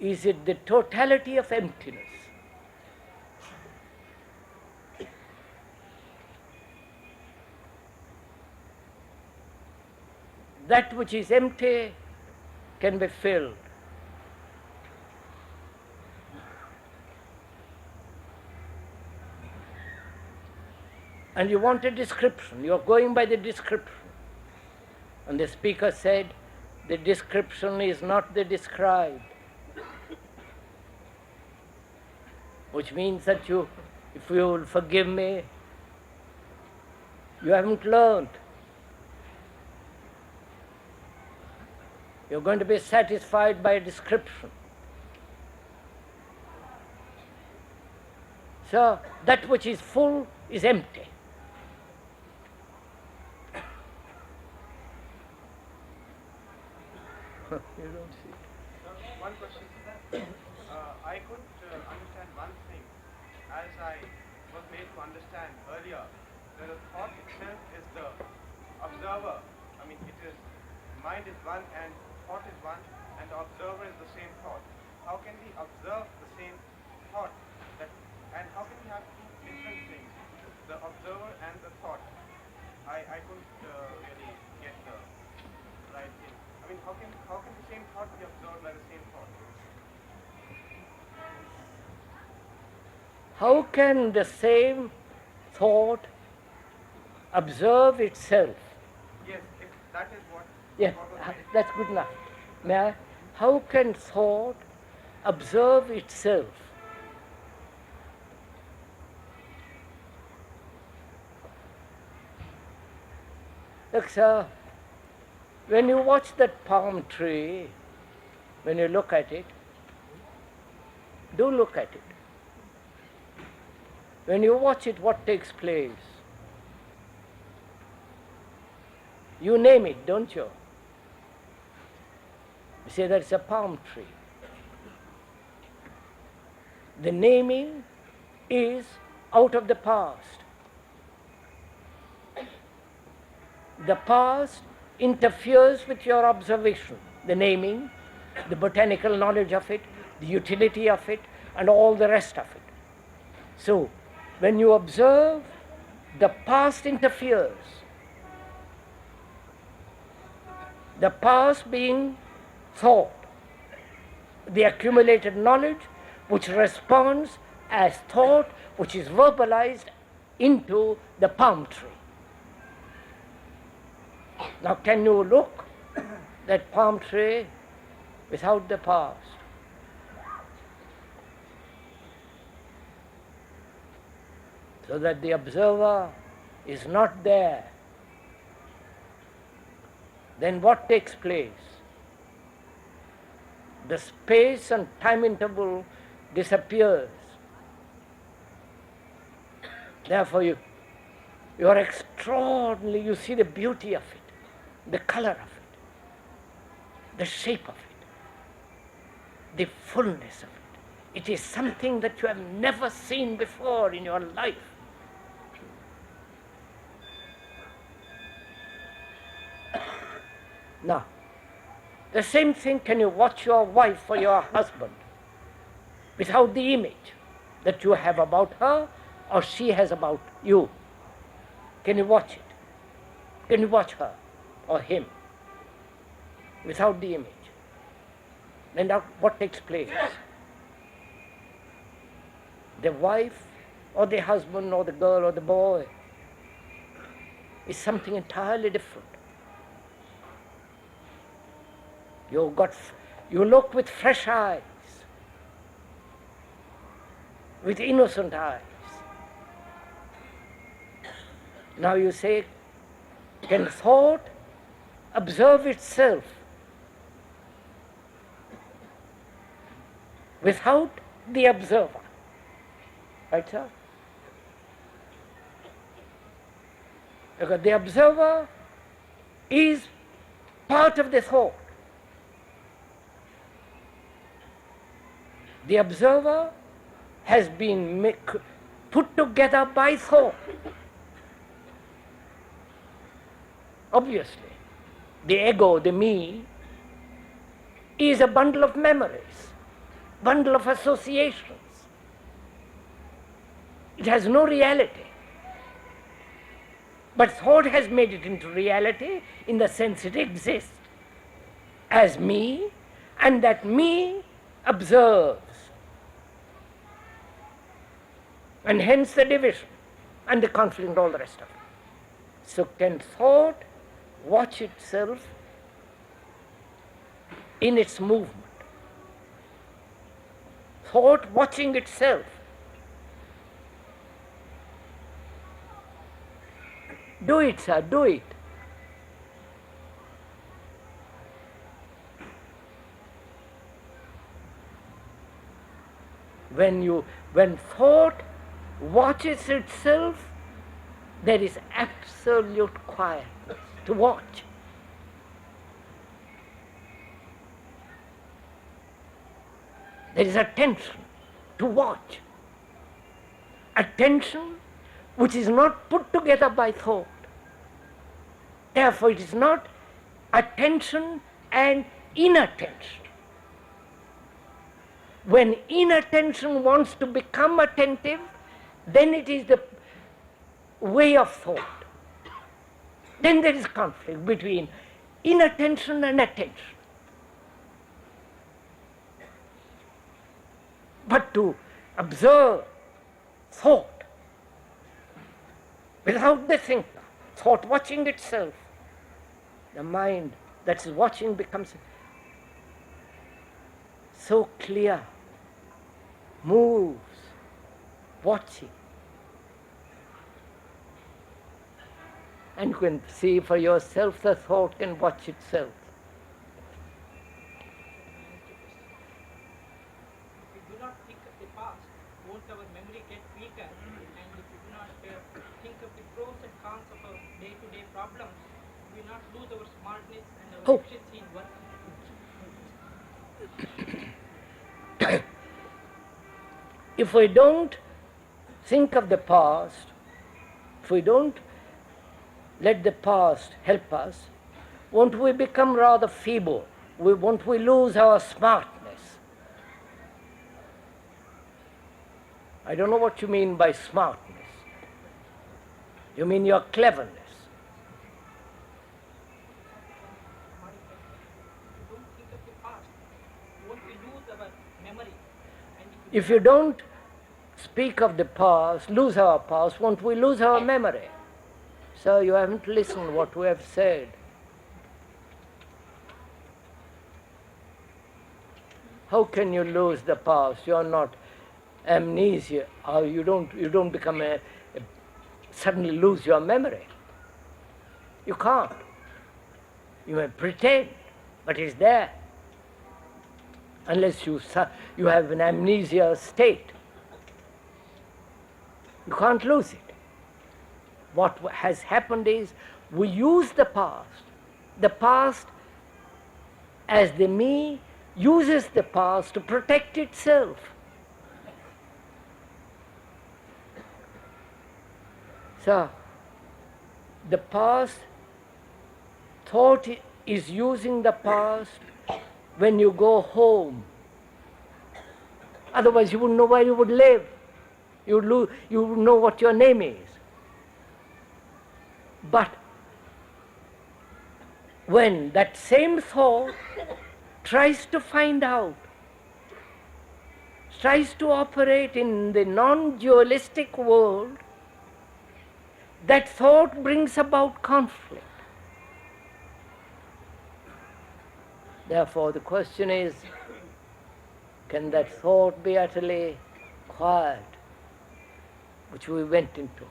is it the totality of emptiness? That which is empty can be filled. And you want a description, you are going by the description. And the speaker said, the description is not the described. Which means that you, if you will forgive me, you haven't learned. You're going to be satisfied by a description. So that which is full is empty. You don't see. One question. I could understand one thing. As I was made to understand earlier, that the thought itself is the observer. I mean, it is, mind is one and thought is one, and the observer is the same thought. How can we observe the same thought? And how can we have two different things, the observer and the thought? I couldn't really get the right thing. I mean, how can the same thought be observed by the same thought? How can the same thought observe itself? Yes, if that is what. Yeah, what was meant. that's good enough. May I? How can thought observe itself? Look, sir, when you watch that palm tree, when you look at it, do look at it. When you watch it, what takes place? You name it, don't you? You say that it's a palm tree. The naming is out of the past. The past interferes with your observation, the naming, the botanical knowledge of it, the utility of it, and all the rest of it. So, when you observe, the past interferes. The past being thought, the accumulated knowledge which responds as thought, which is verbalized into the palm tree. Now, can you look that palm tree without the past? So that the observer is not there. Then what takes place? The space and time interval disappears. Therefore, you are extraordinary, you see the beauty of it, the color of it, the shape of it, the fullness of it. It is something that you have never seen before in your life. Now, the same thing can you watch your wife or your husband without the image that you have about her or she has about you. Can you watch it? Can you watch her or him without the image? Then what takes place? The wife or the husband or the girl or the boy is something entirely different. You look with fresh eyes, with innocent eyes. Now you say, can thought observe itself without the observer? Right, sir? Because the observer is part of the thought. The observer has been put together by thought. Obviously, the ego, the me, is a bundle of memories, bundle of associations. It has no reality. But thought has made it into reality in the sense it exists as me, and that me observes. And hence the division and the conflict and all the rest of it. So can thought watch itself in its movement? Thought watching itself. Do it, sir, do it. When thought watches itself, there is absolute quietness to watch. There is attention to watch. Attention which is not put together by thought. Therefore, it is not attention and inattention. When inattention wants to become attentive, then it is the way of thought. Then there is conflict between inattention and attention. But to observe thought without the thinker, thought watching itself, the mind that is watching becomes so clear, moves, watching. And you can see for yourself the thought can watch itself. If we do not think of the past, won't our memory get weaker? And if we do not think of the pros and cons of our day-to-day problems, we will not lose our smartness and our efficiency in work. If we don't think of the past, if we don't let the past help us, won't we become rather feeble? Won't we lose our smartness? I don't know what you mean by smartness. You mean your cleverness. If we don't think of the past, won't we lose our memory? And If you don't speak of the past, lose our past, won't we lose our memory? So you haven't listened what we have said. How can you lose the past? You are not amnesia, or you don't become suddenly lose your memory. You can't. You may pretend, but it's there. Unless you have an amnesia state. You can't lose it. What has happened is we use the past as the me uses the past to protect itself. So, the past, thought is using the past when you go home. Otherwise you wouldn't know where you would live. You would know what your name is. But when that same thought tries to find out, tries to operate in the non-dualistic world, that thought brings about conflict. Therefore, the question is, can that thought be utterly quiet, which we went into?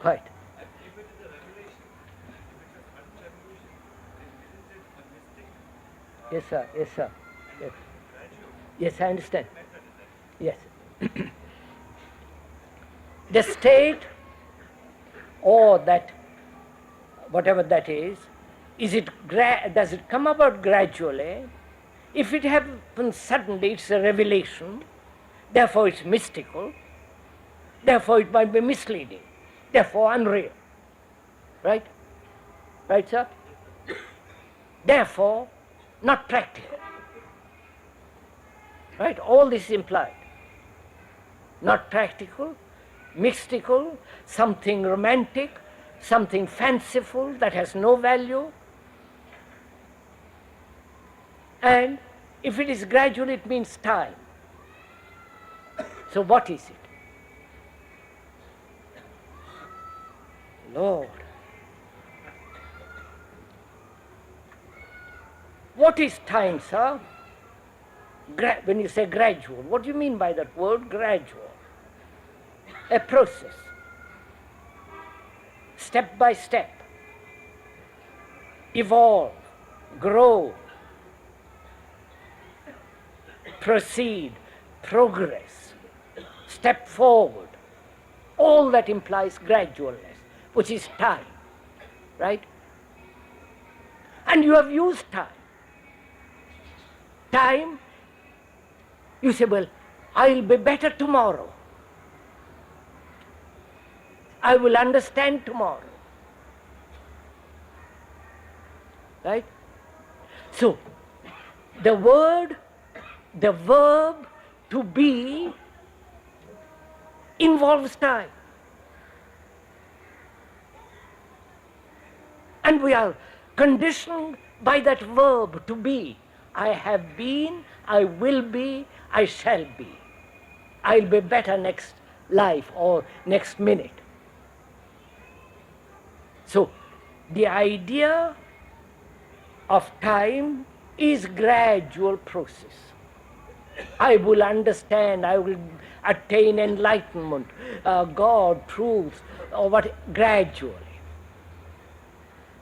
Right. If it is a revelation, if it is a sudden revolution, then isn't it a mystic? Yes, sir. Yes, sir. Yes. Gradual Yes, I understand. method is that? Yes. The state, or that, whatever that is it does it come about gradually? If it happens suddenly, it's a revelation. Therefore, it's mystical. Therefore, it might be misleading. Therefore, unreal. Right? Right, sir? Therefore, not practical. Right? All this is implied. Not practical, mystical, something romantic, something fanciful that has no value. And if it is gradual, it means time. So what is it? Lord, what is time, sir? When you say gradual, what do you mean by that word gradual? A process, step by step, evolve, grow, proceed, progress, step forward. All that implies gradualness, which is time, right? And you have used time. Time, you say, well, I'll be better tomorrow. I will understand tomorrow. Right? So, the verb to be involves time. And we are conditioned by that verb to be. I have been, I will be, I shall be. I'll be better next life or next minute. So, the idea of time is gradual process. I will understand, I will attain enlightenment, God, truth, or what, gradually.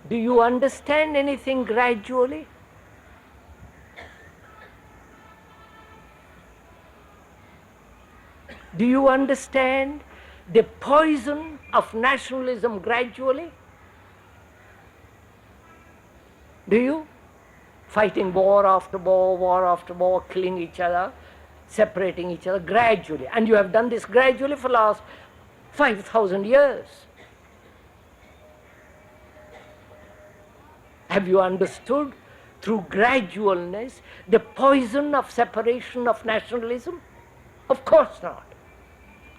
Do you understand anything gradually? Do you understand the poison of nationalism gradually? Do you? Fighting war after war, killing each other, separating each other gradually. And you have done this gradually for the last 5,000 years. Have you understood through gradualness the poison of separation of nationalism? Of course not.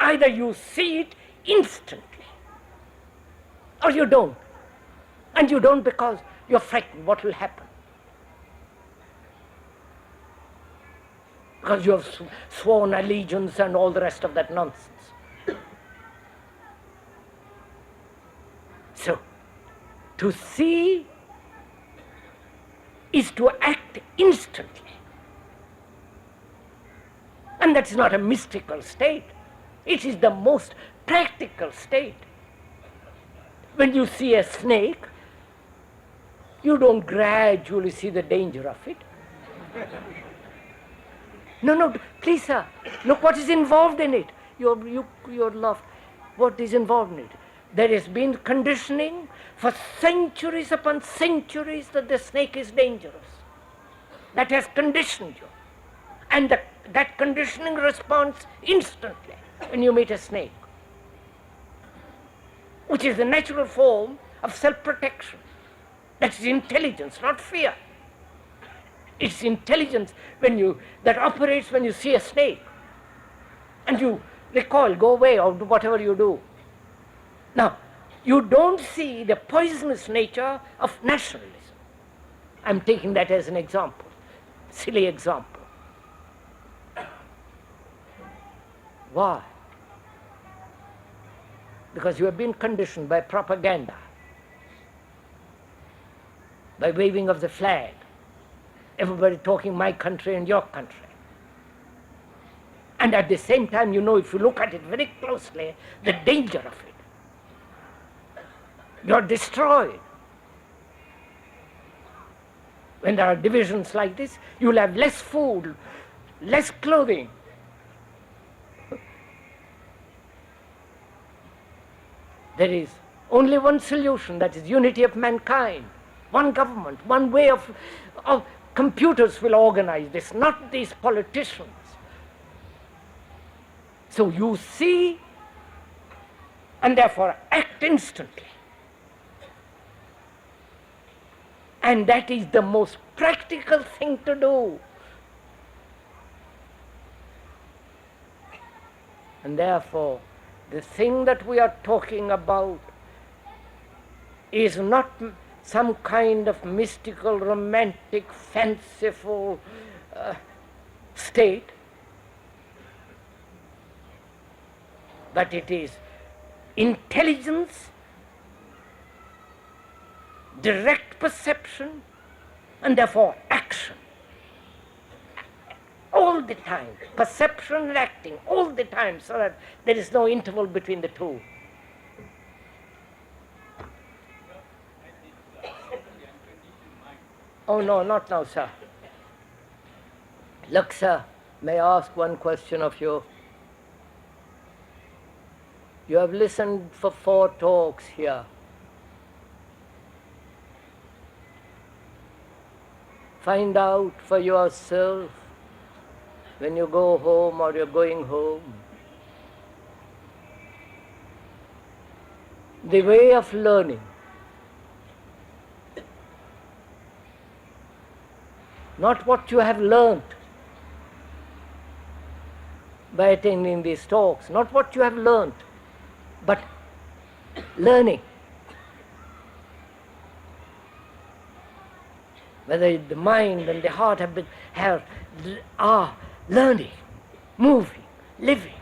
Either you see it instantly or you don't. And you don't because you're frightened what will happen. Because you have sworn allegiance and all the rest of that nonsense. So, to see is to act instantly. And that's not a mystical state. It is the most practical state. When you see a snake, you don't gradually see the danger of it. No, please, sir, look what is involved in it. You're loved. What is involved in it? There has been conditioning for centuries upon centuries that the snake is dangerous. That has conditioned you. And that conditioning responds instantly when you meet a snake, which is the natural form of self-protection. That is intelligence, not fear. It's intelligence that operates when you see a snake and you recoil, go away, or do whatever you do. Now, you don't see the poisonous nature of nationalism. I'm taking that as an example, silly example. Why? Because you have been conditioned by propaganda, by waving of the flag, everybody talking my country and your country. And at the same time, if you look at it very closely, the danger of it. You're destroyed. When there are divisions like this, you'll have less food, less clothing. There is only one solution, that is unity of mankind. One government, one way of computers will organize this, not these politicians. So you see and therefore act instantly. And that is the most practical thing to do. And therefore, the thing that we are talking about is not some kind of mystical, romantic, fanciful state, but it is intelligence, direct perception, and therefore action. all the time, perception and acting all the time, so that there is no interval between the two. Oh no, not now, sir. Look, sir, may I ask one question of you? You have listened for 4 talks here. Find out for yourself when you go home or you're going home the way of learning. Not what you have learnt by attending these talks, not what you have learnt, but learning. Whether the mind and the heart are learning, moving, living.